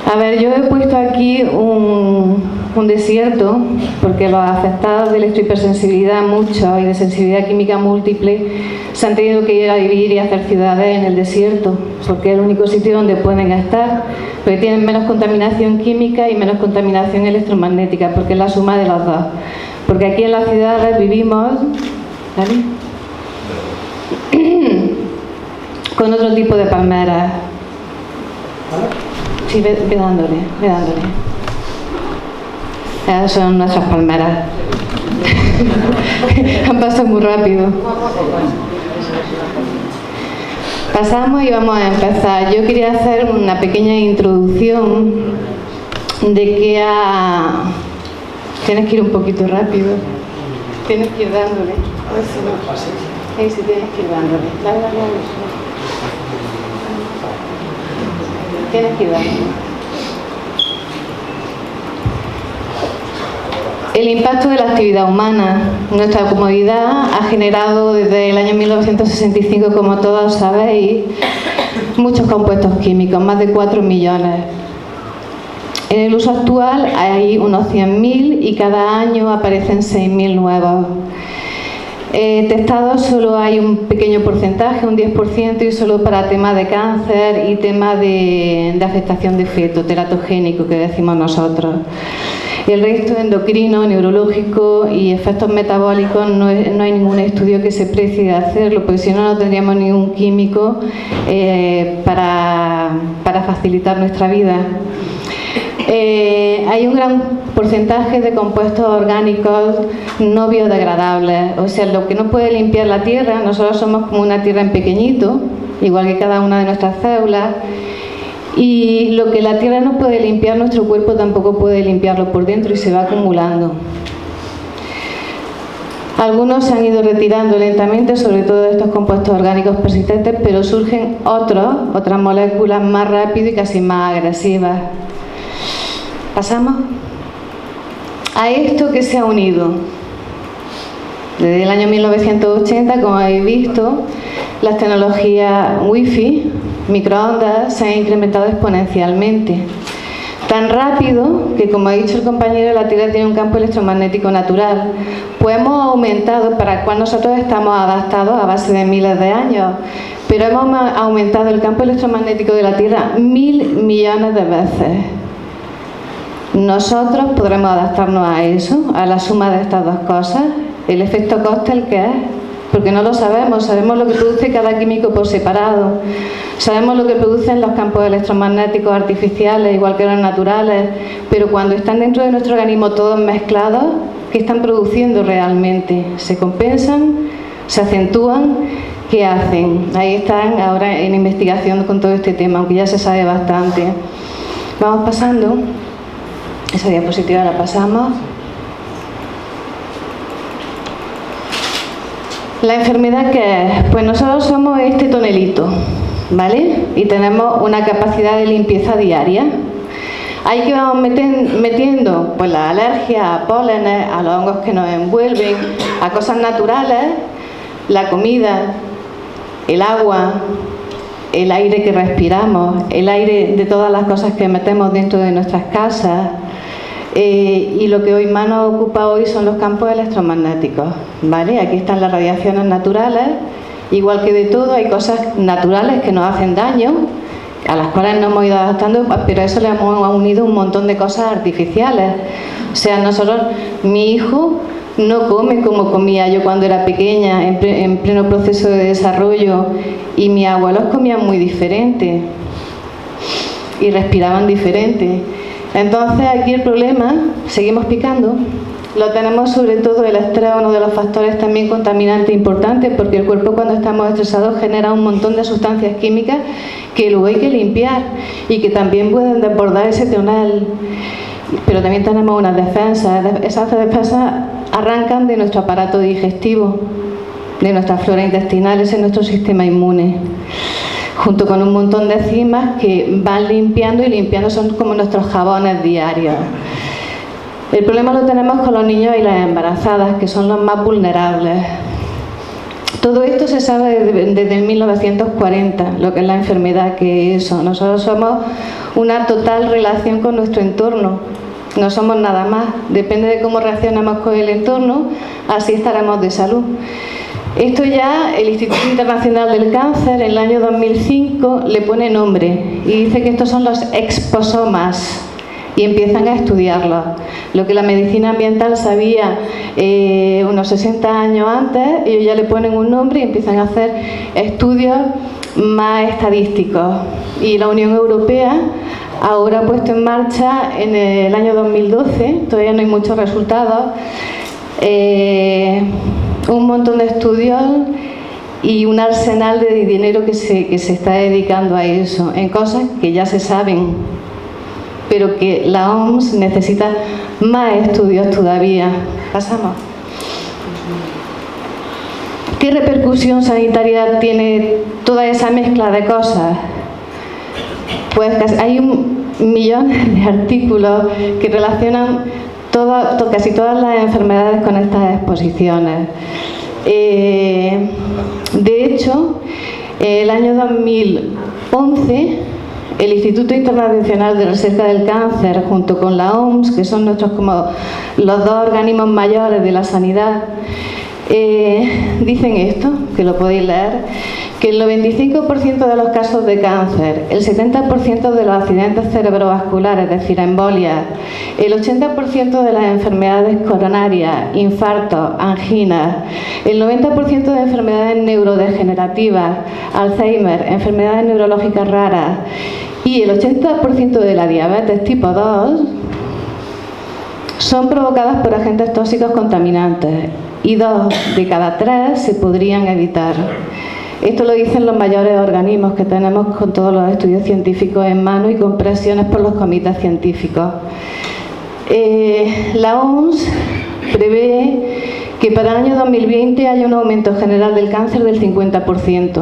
A ver, yo he puesto aquí un desierto, porque los afectados de electrohipersensibilidad mucho y de sensibilidad química múltiple se han tenido que ir a vivir y hacer ciudades en el desierto, porque es el único sitio donde pueden estar, porque tienen menos contaminación química y menos contaminación electromagnética, porque es la suma de las dos. Porque aquí en las ciudades vivimos, ¿vale?, con otro tipo de palmeras. Sí, ve dándole. Esas son nuestras palmeras. Han pasado muy rápido. Pasamos y vamos a empezar. Yo quería hacer una pequeña introducción de qué ha... Tienes que ir un poquito rápido. Tienes que ir dándole. A ver si no. Ahí sí tienes que ir dándole. Dale. Tienes que ir dándole. El impacto de la actividad humana. Nuestra comodidad ha generado desde el año 1965, como todos sabéis, muchos compuestos químicos, más de 4 millones. En el uso actual hay unos 100.000 y cada año aparecen 6.000 nuevos. Testados solo hay un pequeño porcentaje, un 10%, y solo para temas de cáncer y temas de afectación de feto, teratogénico, que decimos nosotros. El resto endocrino, neurológico y efectos metabólicos no hay ningún estudio que se precie de hacerlo, porque si no, no tendríamos ningún químico para facilitar nuestra vida. Hay un gran porcentaje de compuestos orgánicos no biodegradables, o sea, lo que no puede limpiar la tierra. Nosotros somos como una tierra en pequeñito, igual que cada una de nuestras células, y lo que la tierra no puede limpiar, nuestro cuerpo tampoco puede limpiarlo por dentro y se va acumulando. Algunos se han ido retirando lentamente, sobre todo estos compuestos orgánicos persistentes, pero surgen otras moléculas más rápido y casi más agresivas. ¿Pasamos? A esto que se ha unido. Desde el año 1980, como habéis visto, las tecnologías Wi-Fi, microondas, se han incrementado exponencialmente. Tan rápido que, como ha dicho el compañero, la Tierra tiene un campo electromagnético natural. Pues hemos aumentado, para el cual nosotros estamos adaptados a base de miles de años, pero hemos aumentado el campo electromagnético de la Tierra 1.000 millones de veces. Nosotros podremos adaptarnos a eso, a la suma de estas dos cosas. El efecto cóctel, ¿qué es? Porque no lo sabemos. Sabemos lo que produce cada químico por separado. Sabemos lo que producen los campos electromagnéticos artificiales, igual que los naturales, pero cuando están dentro de nuestro organismo todos mezclados, ¿qué están produciendo realmente? ¿Se compensan? ¿Se acentúan? ¿Qué hacen? Ahí están ahora en investigación con todo este tema, aunque ya se sabe bastante. Vamos pasando. Esa diapositiva la pasamos. ¿La enfermedad qué es? Pues nosotros somos este tonelito, ¿vale? Y tenemos una capacidad de limpieza diaria. Ahí que vamos metiendo pues las alergias a pólenes, a los hongos que nos envuelven, a cosas naturales, la comida, el agua, el aire que respiramos, el aire de todas las cosas que metemos dentro de nuestras casas. Y lo que hoy más nos ocupa hoy son los campos electromagnéticos, ¿vale? Aquí están las radiaciones naturales. Igual que de todo, hay cosas naturales que nos hacen daño, a las cuales nos hemos ido adaptando, pero a eso le hemos unido un montón de cosas artificiales. O sea, nosotros, mi hijo no come como comía yo cuando era pequeña, en pleno proceso de desarrollo, y mis abuelos comían muy diferente y respiraban diferente. Entonces aquí el problema, seguimos picando, lo tenemos sobre todo el estrés, uno de los factores también contaminantes importantes, porque el cuerpo cuando estamos estresados genera un montón de sustancias químicas que luego hay que limpiar y que también pueden desbordar ese tonel. Pero también tenemos unas defensas. Esas defensas arrancan de nuestro aparato digestivo, de nuestra flora intestinal, ese es nuestro sistema inmune, junto con un montón de enzimas que van limpiando y limpiando, son como nuestros jabones diarios. El problema lo tenemos con los niños y las embarazadas, que son los más vulnerables. Todo esto se sabe desde 1940, lo que es la enfermedad, que es eso. Nosotros somos una total relación con nuestro entorno, no somos nada más. Depende de cómo reaccionamos con el entorno, así estaremos de salud. Esto ya el Instituto Internacional del Cáncer en el año 2005 le pone nombre y dice que estos son los exposomas y empiezan a estudiarlos. Lo que la medicina ambiental sabía unos 60 años antes, ellos ya le ponen un nombre y empiezan a hacer estudios más estadísticos. Y la Unión Europea ahora ha puesto en marcha en el año 2012, todavía no hay muchos resultados, un montón de estudios y un arsenal de dinero que se está dedicando a eso, en cosas que ya se saben, pero que la OMS necesita más estudios todavía. Pasamos. ¿Qué repercusión sanitaria tiene toda esa mezcla de cosas? Pues hay 1 millón de artículos que relacionan casi todas las enfermedades con estas exposiciones. De hecho, el año 2011, el Instituto Internacional de Recerca del Cáncer, junto con la OMS, que son nuestros como los dos organismos mayores de la sanidad, dicen esto, que lo podéis leer, que el 95% de los casos de cáncer, el 70% de los accidentes cerebrovasculares, es decir, embolias, el 80% de las enfermedades coronarias, infartos, anginas, el 90% de enfermedades neurodegenerativas, Alzheimer, enfermedades neurológicas raras y el 80% de la diabetes tipo 2 son provocadas por agentes tóxicos contaminantes y 2 de cada 3 se podrían evitar. Esto lo dicen los mayores organismos que tenemos con todos los estudios científicos en mano y con presiones por los comités científicos. La OMS prevé que para el año 2020 haya un aumento general del cáncer del 50%.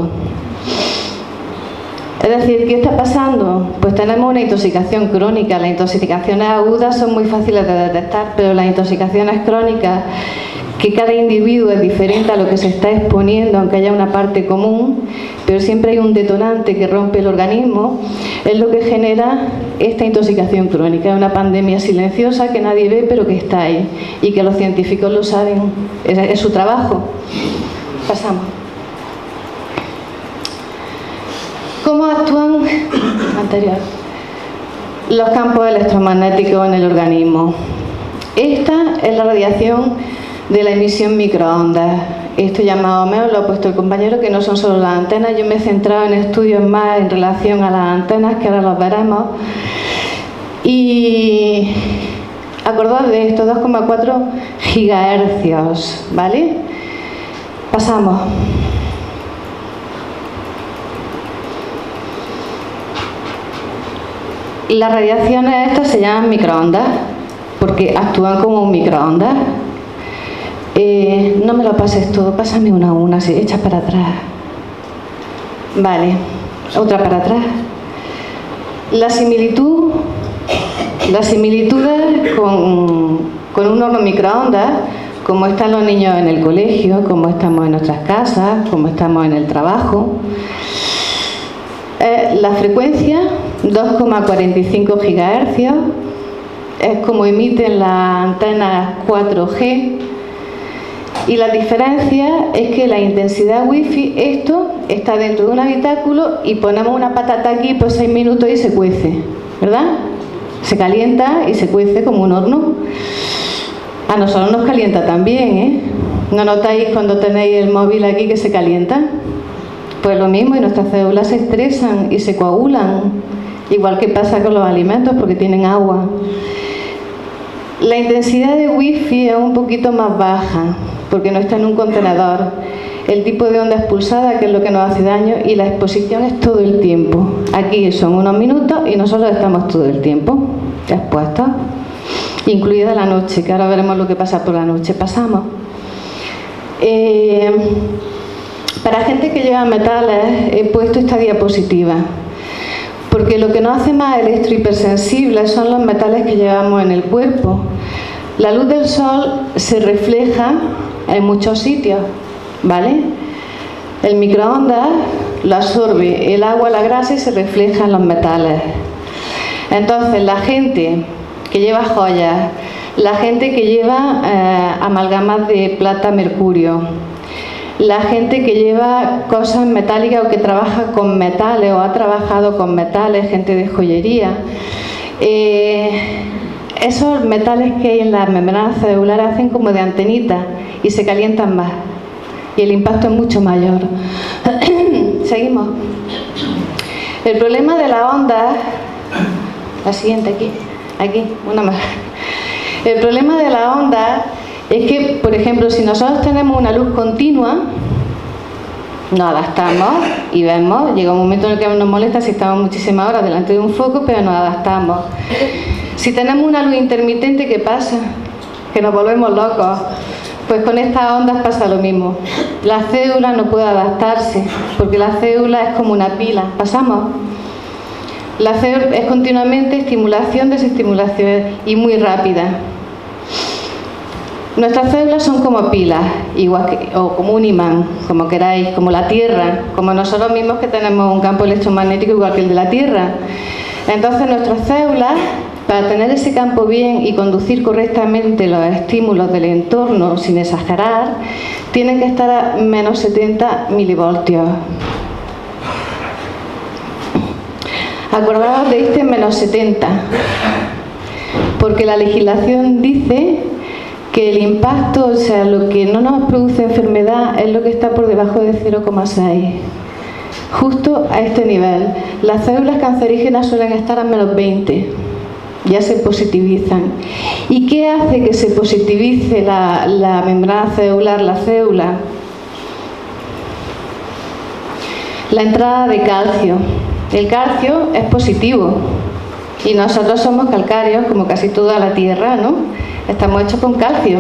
Es decir, ¿qué está pasando? Pues tenemos una intoxicación crónica. Las intoxicaciones agudas son muy fáciles de detectar, pero las intoxicaciones crónicas, que cada individuo es diferente a lo que se está exponiendo, aunque haya una parte común, pero siempre hay un detonante que rompe el organismo, es lo que genera esta intoxicación crónica. Es una pandemia silenciosa que nadie ve, pero que está ahí y que los científicos lo saben, es su trabajo. Pasamos. ¿Cómo actúan los campos electromagnéticos en el organismo? Esta es la radiación de la emisión microondas. Esto ya más o menos lo ha puesto el compañero, que no son solo las antenas. Yo me he centrado en estudios más en relación a las antenas, que ahora los veremos. Y acordaos de esto, 2,4 gigahercios, ¿vale? Pasamos. Las radiaciones estas se llaman microondas porque actúan como un microondas. No me lo pases todo, pásame una a una, se echa para atrás. Vale, otra para atrás. La similitud con un horno microondas, como están los niños en el colegio, como estamos en nuestras casas, como estamos en el trabajo. La frecuencia, 2,45 gigahercios, es como emiten las antenas 4G. Y la diferencia es que la intensidad wifi, esto está dentro de un habitáculo y ponemos una patata aquí por 6 minutos y se cuece, ¿verdad? Se calienta y se cuece como un horno. A nosotros nos calienta también, ¿eh? ¿No notáis cuando tenéis el móvil aquí que se calienta? Pues lo mismo, y nuestras células se estresan y se coagulan, igual que pasa con los alimentos porque tienen agua. La intensidad de wifi es un poquito más baja porque no está en un contenedor. El tipo de onda expulsada, que es lo que nos hace daño, y la exposición es todo el tiempo. Aquí son unos minutos y nosotros estamos todo el tiempo expuestos, incluida la noche, que ahora veremos lo que pasa por la noche. Pasamos. Para gente que lleva metales he puesto esta diapositiva, porque lo que nos hace más electrohipersensibles son los metales que llevamos en el cuerpo. La luz del sol se refleja en muchos sitios, ¿vale? El microondas lo absorbe el agua, la grasa, y se refleja en los metales. Entonces, la gente que lleva joyas, la gente que lleva amalgamas de plata, mercurio, la gente que lleva cosas metálicas o que trabaja con metales o ha trabajado con metales, gente de joyería, esos metales que hay en las membranas celulares hacen como de antenita y se calientan más y el impacto es mucho mayor. Seguimos. El problema de la onda, la siguiente aquí, una más. El problema de la onda es que, por ejemplo, si nosotros tenemos una luz continua, Nos adaptamos y vemos, llega un momento en el que nos molesta si estamos muchísimas horas delante de un foco, pero nos adaptamos. Si tenemos una luz intermitente, ¿qué pasa? Que nos volvemos locos. Pues con estas ondas pasa lo mismo. La célula no puede adaptarse, porque la célula es como una pila. ¿Pasamos? La célula es continuamente estimulación, desestimulación y muy rápida. Nuestras células son como pilas, igual que, o como un imán, como queráis, como la Tierra, como nosotros mismos que tenemos un campo electromagnético igual que el de la Tierra. Entonces nuestras células, para tener ese campo bien y conducir correctamente los estímulos del entorno sin exagerar, tienen que estar a menos 70 milivoltios. Acordaos de este menos 70, porque la legislación dice que el impacto, o sea, lo que no nos produce enfermedad es lo que está por debajo de 0,6. Justo a este nivel. Las células cancerígenas suelen estar a menos 20. Ya se positivizan. ¿Y qué hace que se positivice la membrana celular, la célula? La entrada de calcio. El calcio es positivo. Y nosotros somos calcáreos, como casi toda la Tierra, ¿no? Estamos hechos con calcio.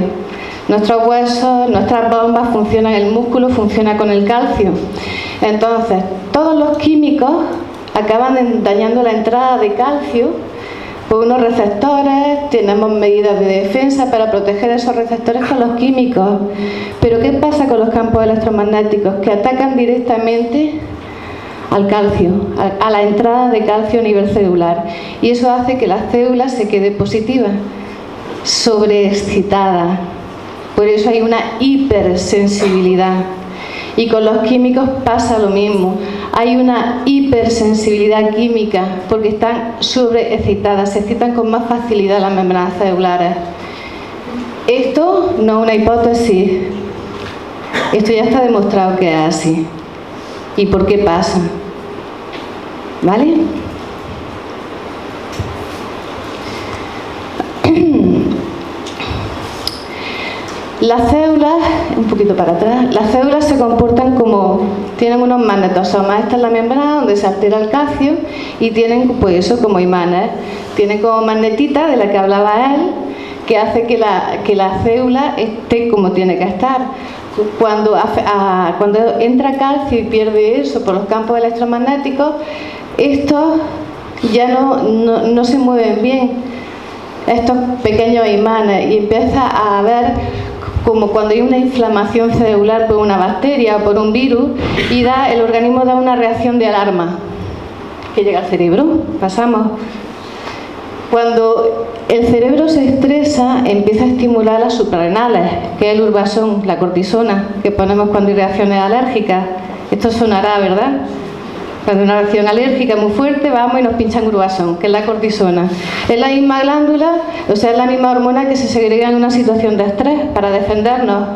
Nuestros huesos, nuestras bombas funcionan, el músculo funciona con el calcio. Entonces, todos los químicos acaban dañando la entrada de calcio por unos receptores. Tenemos medidas de defensa para proteger esos receptores con los químicos. Pero ¿qué pasa con los campos electromagnéticos? Que atacan directamente al calcio, a la entrada de calcio a nivel celular. Y eso hace que la célula se quede positiva, sobreexcitada. Por eso hay una hipersensibilidad. Y con los químicos pasa lo mismo. Hay una hipersensibilidad química porque están sobreexcitadas, se excitan con más facilidad las membranas celulares. Esto no es una hipótesis. Esto ya está demostrado que es así. ¿Y por qué pasa? ¿Vale? Las células, un poquito para atrás, las células se comportan como, tienen unos magnetosomas. Esta es la membrana donde se altera el calcio y tienen, pues eso, como imanes. Tienen como magnetita, de la que hablaba él, que hace que la célula esté como tiene que estar. Cuando entra calcio y pierde eso por los campos electromagnéticos, estos ya no se mueven bien, estos pequeños imanes, y empieza a haber como cuando hay una inflamación celular por una bacteria o por un virus, y el organismo da una reacción de alarma que llega al cerebro. Pasamos. Cuando el cerebro se estresa, empieza a estimular las suprarrenales, que es el urbasón, la cortisona, que ponemos cuando hay reacciones alérgicas. Esto sonará, ¿verdad? Cuando hay una reacción alérgica muy fuerte, vamos y nos pinchan urbasón, que es la cortisona. Es la misma glándula, o sea, es la misma hormona que se segrega en una situación de estrés para defendernos,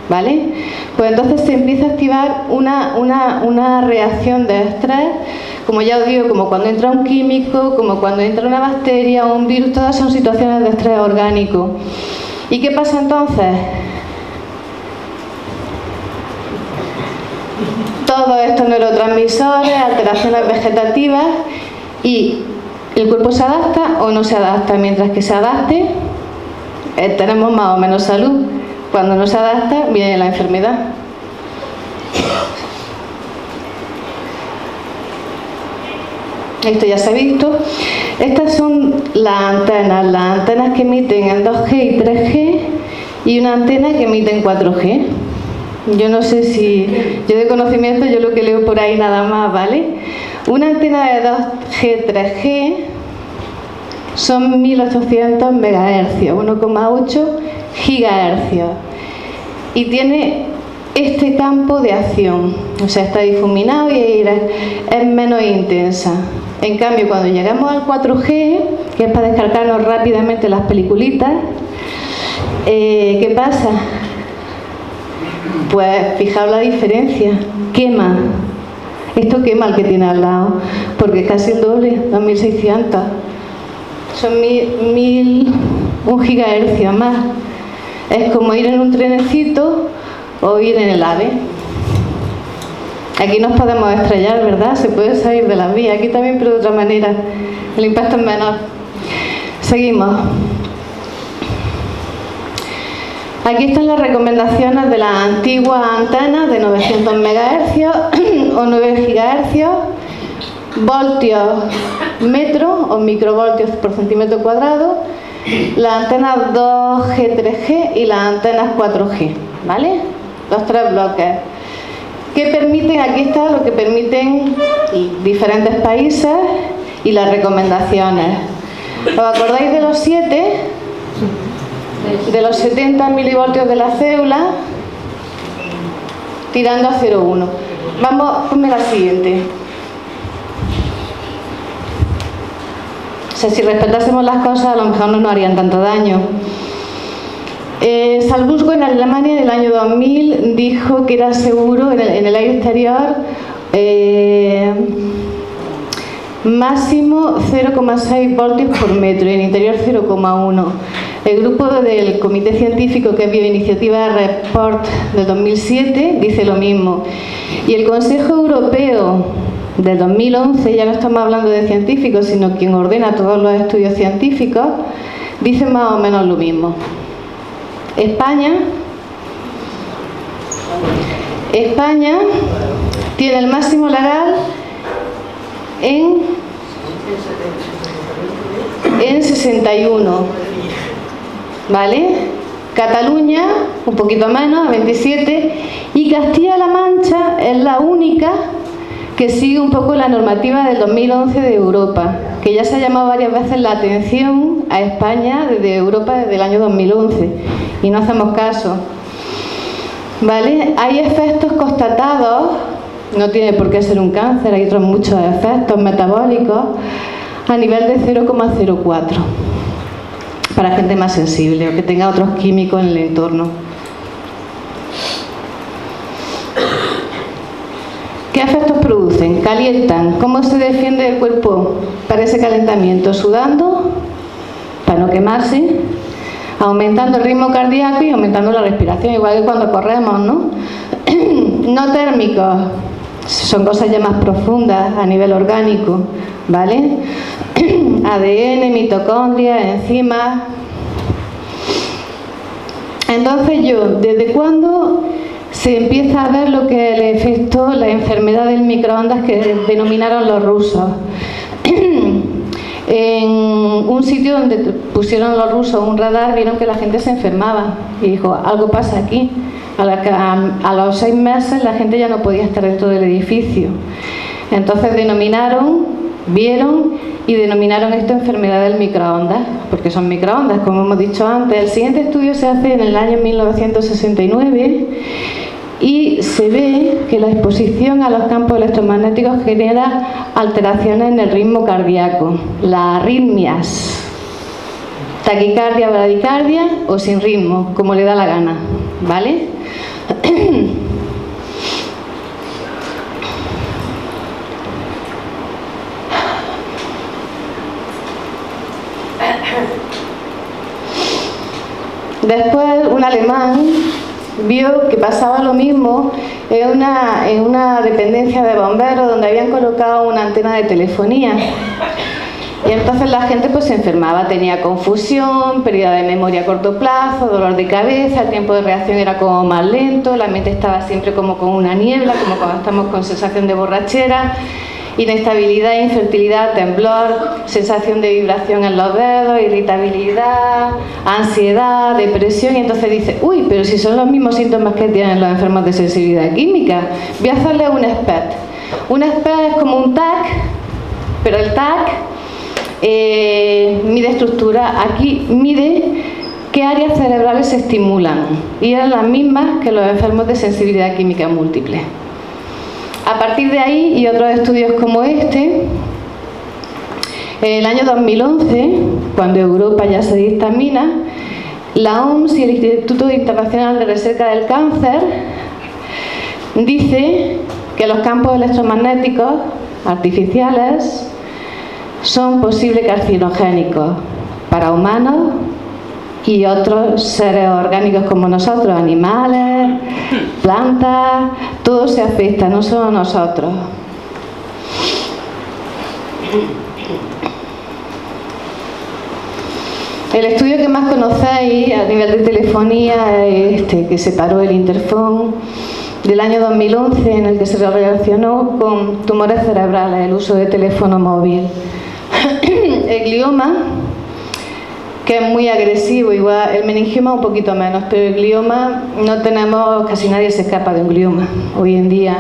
¿vale? Pues entonces se empieza a activar una reacción de estrés, como ya os digo, como cuando entra un químico, como cuando entra una bacteria o un virus, todas son situaciones de estrés orgánico. ¿Y qué pasa entonces? Todos estos neurotransmisores, alteraciones vegetativas, y el cuerpo se adapta o no se adapta. Mientras que se adapte, tenemos más o menos salud. Cuando no se adapta, viene la enfermedad. Esto ya se ha visto. Estas son las antenas que emiten en 2G y 3G, y una antena que emite en 4G. Yo no sé si, yo de conocimiento, yo lo que leo por ahí nada más, ¿vale? Una antena de 2G, 3G son 1800 MHz, 1,8 GHz, y tiene este campo de acción, o sea, está difuminado y es menos intensa. En cambio, cuando llegamos al 4G, que es para descargarnos rápidamente las peliculitas, ¿qué pasa? Pues fijaos la diferencia, quema. Esto quema el que tiene al lado, porque es casi el doble, 2600. Son 1 gigahercio más. Es como ir en un trenecito o ir en el AVE. Aquí nos podemos estrellar, ¿verdad? Se puede salir de las vías. Aquí también, pero de otra manera. El impacto es menor. Seguimos. Aquí están las recomendaciones de las antiguas antenas de 900 MHz o 9 GHz, voltios metro o microvoltios por centímetro cuadrado, las antenas 2G, 3G y las antenas 4G, ¿vale? Los tres bloques. ¿Qué permiten? Aquí está lo que permiten diferentes países y las recomendaciones. ¿Os acordáis de los 7? De los 70 milivoltios de la célula tirando a 0,1. Vamos, ponme la siguiente. O sea, si respetásemos las cosas, a lo mejor no nos harían tanto daño. Salzburgo, en Alemania, en el año 2000, dijo que era seguro en el aire exterior máximo 0,6 voltios por metro y en interior 0,1. El grupo del Comité Científico, que es Bioiniciativa Report del 2007, dice lo mismo. Y el Consejo Europeo del 2011, ya no estamos hablando de científicos, sino quien ordena todos los estudios científicos, dice más o menos lo mismo. España tiene el máximo legal en 61, ¿vale? Cataluña un poquito menos, a 27, y Castilla-La Mancha es la única que sigue un poco la normativa del 2011 de Europa, que ya se ha llamado varias veces la atención a España desde Europa desde el año 2011 y no hacemos caso, ¿vale? Hay efectos constatados, no tiene por qué ser un cáncer, hay otros muchos efectos metabólicos a nivel de 0,04 para gente más sensible o que tenga otros químicos en el entorno. ¿Qué efectos producen? Calientan. ¿Cómo se defiende el cuerpo para ese calentamiento? Sudando, para no quemarse, aumentando el ritmo cardíaco y aumentando la respiración, igual que cuando corremos, ¿no? No térmicos, son cosas ya más profundas a nivel orgánico, ¿vale? ADN, mitocondrias, enzimas. Entonces ¿desde cuándo se empieza a ver lo que es el efecto, la enfermedad del microondas que denominaron los rusos? En un sitio donde pusieron los rusos un radar, vieron que la gente se enfermaba y dijo, algo pasa aquí. A los 6 meses la gente ya no podía estar dentro del edificio. Entonces vieron y denominaron esto enfermedad del microondas, porque son microondas, como hemos dicho antes. El siguiente estudio se hace en el año 1969 y se ve que la exposición a los campos electromagnéticos genera alteraciones en el ritmo cardíaco, las arritmias, taquicardia, bradicardia o sin ritmo, como le da la gana, ¿vale? Después un alemán vio que pasaba lo mismo en una dependencia de bomberos donde habían colocado una antena de telefonía. Y entonces la gente pues se enfermaba, tenía confusión, pérdida de memoria a corto plazo, dolor de cabeza, el tiempo de reacción era como más lento, la mente estaba siempre como con una niebla, como cuando estamos con sensación de borrachera, inestabilidad, infertilidad, temblor, sensación de vibración en los dedos, irritabilidad, ansiedad, depresión. Y entonces dice, uy, pero si son los mismos síntomas que tienen los enfermos de sensibilidad química, voy a hacerle un SPECT. Un SPECT es como un TAC, pero el TAC mide estructura, aquí mide qué áreas cerebrales se estimulan y eran las mismas que los enfermos de sensibilidad química múltiple. A partir de ahí, y otros estudios como este, en el año 2011, cuando Europa ya se dictamina, la OMS y el Instituto Internacional de Recerca del Cáncer dice que los campos electromagnéticos artificiales son posibles carcinogénicos para humanos y otros seres orgánicos como nosotros, animales, plantas, todo se afecta, no solo nosotros. El estudio que más conocéis a nivel de telefonía es este, que separó el Interphone del año 2011, en el que se relacionó con tumores cerebrales, el uso de teléfono móvil. El glioma, que es muy agresivo, igual el meningioma un poquito menos, pero el glioma no tenemos, casi nadie se escapa de un glioma hoy en día.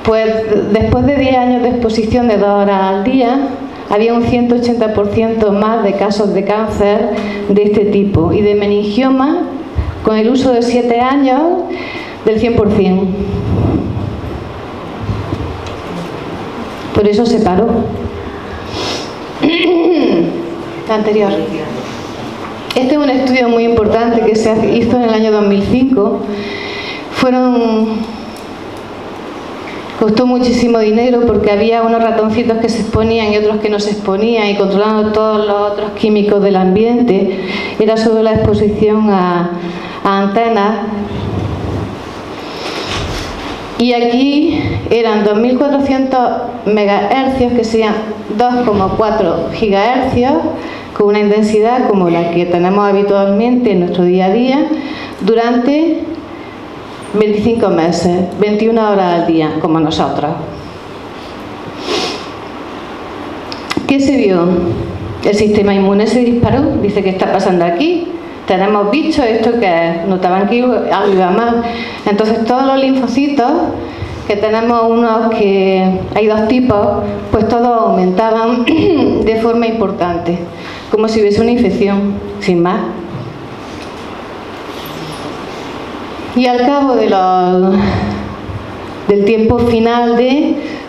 Pues después de 10 años de exposición de 2 horas al día, había un 180% más de casos de cáncer de este tipo, y de meningioma, con el uso de 7 años, del 100%. Por eso se paró. Anterior. Este es un estudio muy importante que se hizo en el año 2005. Costó muchísimo dinero porque había unos ratoncitos que se exponían y otros que no se exponían, y controlando todos los otros químicos del ambiente. Era solo la exposición a antenas. Y aquí eran 2.400 megahercios, que serían 2,4 gigahercios, con una intensidad como la que tenemos habitualmente en nuestro día a día, durante 25 meses, 21 horas al día, como nosotros. ¿Qué se vio? El sistema inmune se disparó. Dice, ¿qué está pasando aquí? Tenemos bichos, ¿esto qué es? Notaban que algo iba mal. Entonces todos los linfocitos, que tenemos unos que hay 2 tipos, pues todos aumentaban de forma importante, como si hubiese una infección, sin más. Y al cabo del tiempo final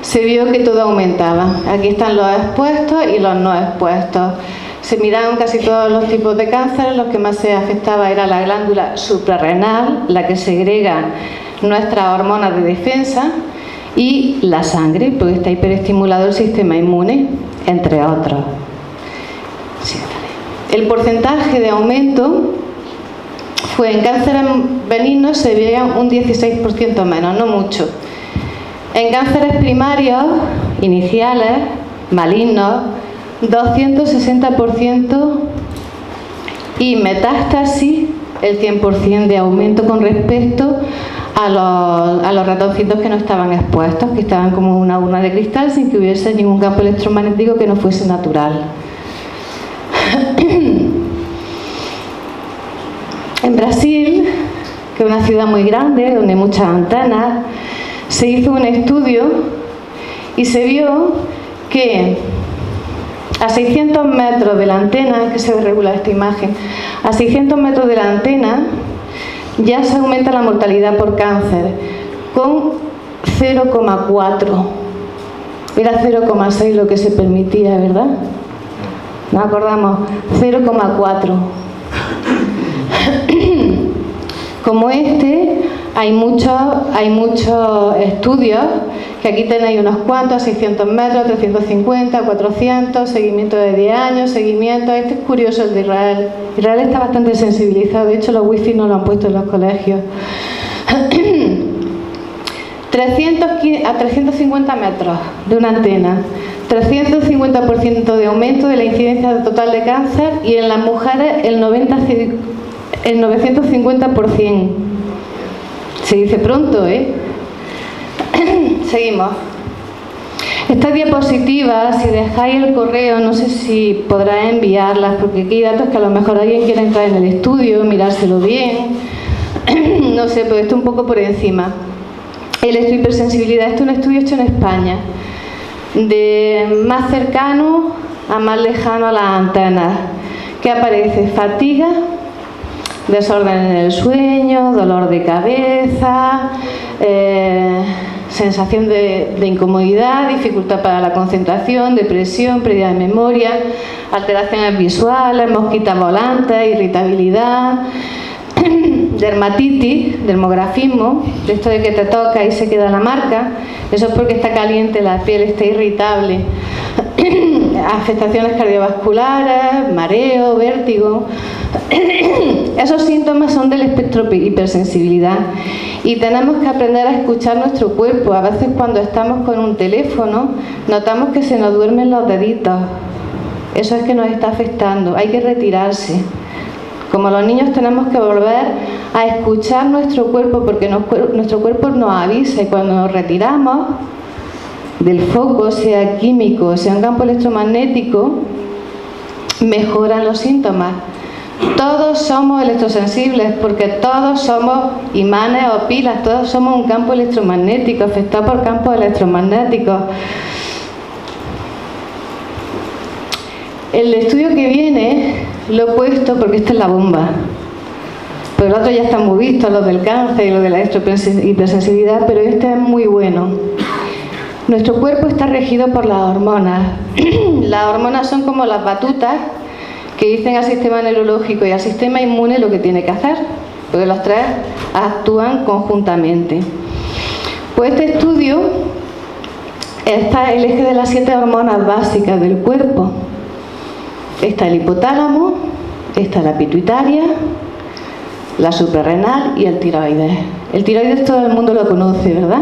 se vio que todo aumentaba. Aquí están los expuestos y los no expuestos. Se miraron casi todos los tipos de cáncer. Los que más se afectaba era la glándula suprarrenal, la que segrega nuestras hormonas de defensa, y la sangre, porque está hiperestimulado el sistema inmune, entre otros. El porcentaje de aumento fue en cánceres benignos, se veía un 16% menos, no mucho. En cánceres primarios, iniciales, malignos, 260%, y metástasis, el 100% de aumento con respecto a los ratoncitos que no estaban expuestos, que estaban como una urna de cristal sin que hubiese ningún campo electromagnético que no fuese natural. En Brasil, que es una ciudad muy grande, donde hay muchas antenas, se hizo un estudio y se vio que a 600 metros de la antena, es que se ve regular esta imagen, a 600 metros de la antena ya se aumenta la mortalidad por cáncer con 0,4. Era 0,6 lo que se permitía, ¿verdad? ¿Nos acordamos? 0,4. Como este, hay muchos estudios, que aquí tenéis unos cuantos, 600 metros, 350, 400, seguimiento de 10 años, seguimiento. Este es curioso, el de Israel. Israel está bastante sensibilizado, de hecho los wifi no lo han puesto en los colegios. A 350 metros de una antena, 350% de aumento de la incidencia total de cáncer, y en las mujeres el 950%. Se dice pronto, ¿eh? Seguimos. Esta diapositiva, si dejáis el correo, no sé si podrá enviarlas, porque aquí hay datos que a lo mejor alguien quiere entrar en el estudio, mirárselo bien. No sé, pero esto un poco por encima. El hipersensibilidad, esto es un estudio hecho en España, de más cercano a más lejano a las antenas. ¿Qué aparece? Fatiga, desorden en el sueño, dolor de cabeza, sensación de incomodidad, dificultad para la concentración, depresión, pérdida de memoria, alteraciones visuales, mosquitas volantes, irritabilidad, dermatitis, dermografismo, de esto de que te toca y se queda la marca. Eso es porque está caliente la piel, está irritable. Afectaciones cardiovasculares, mareo, vértigo, Esos síntomas son del espectro hipersensibilidad y tenemos que aprender a escuchar nuestro cuerpo. A veces cuando estamos con un teléfono notamos que se nos duermen los deditos. Eso es que nos está afectando, hay que retirarse. Como los niños tenemos que volver a escuchar nuestro cuerpo porque nuestro cuerpo nos avisa y cuando nos retiramos del foco, sea químico, sea un campo electromagnético, mejoran los síntomas. Todos somos electrosensibles porque todos somos imanes o pilas, todos somos un campo electromagnético, afectado por campos electromagnéticos. El estudio que viene lo he puesto porque esta es la bomba. Pero los otros ya están muy vistos, los del cáncer y los de la hipersensibilidad, pero este es muy bueno. Nuestro cuerpo está regido por las hormonas. Las hormonas son como las batutas que dicen al sistema neurológico y al sistema inmune lo que tiene que hacer, porque los tres actúan conjuntamente. Pues este estudio está el eje de las 7 hormonas básicas del cuerpo. Está el hipotálamo, está la pituitaria, la suprarrenal y el tiroides. El tiroides todo el mundo lo conoce, ¿verdad?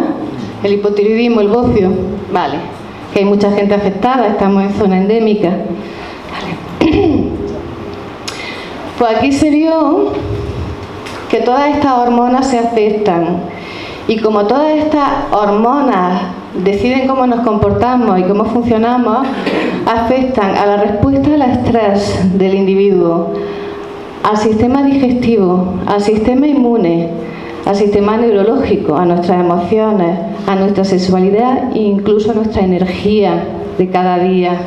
El hipotiroidismo, el bocio, vale, que hay mucha gente afectada, estamos en zona endémica. Vale. Pues aquí se vio que todas estas hormonas se afectan y como todas estas hormonas deciden cómo nos comportamos y cómo funcionamos, afectan a la respuesta al estrés del individuo, al sistema digestivo, al sistema inmune, al sistema neurológico, a nuestras emociones, a nuestra sexualidad e incluso a nuestra energía de cada día.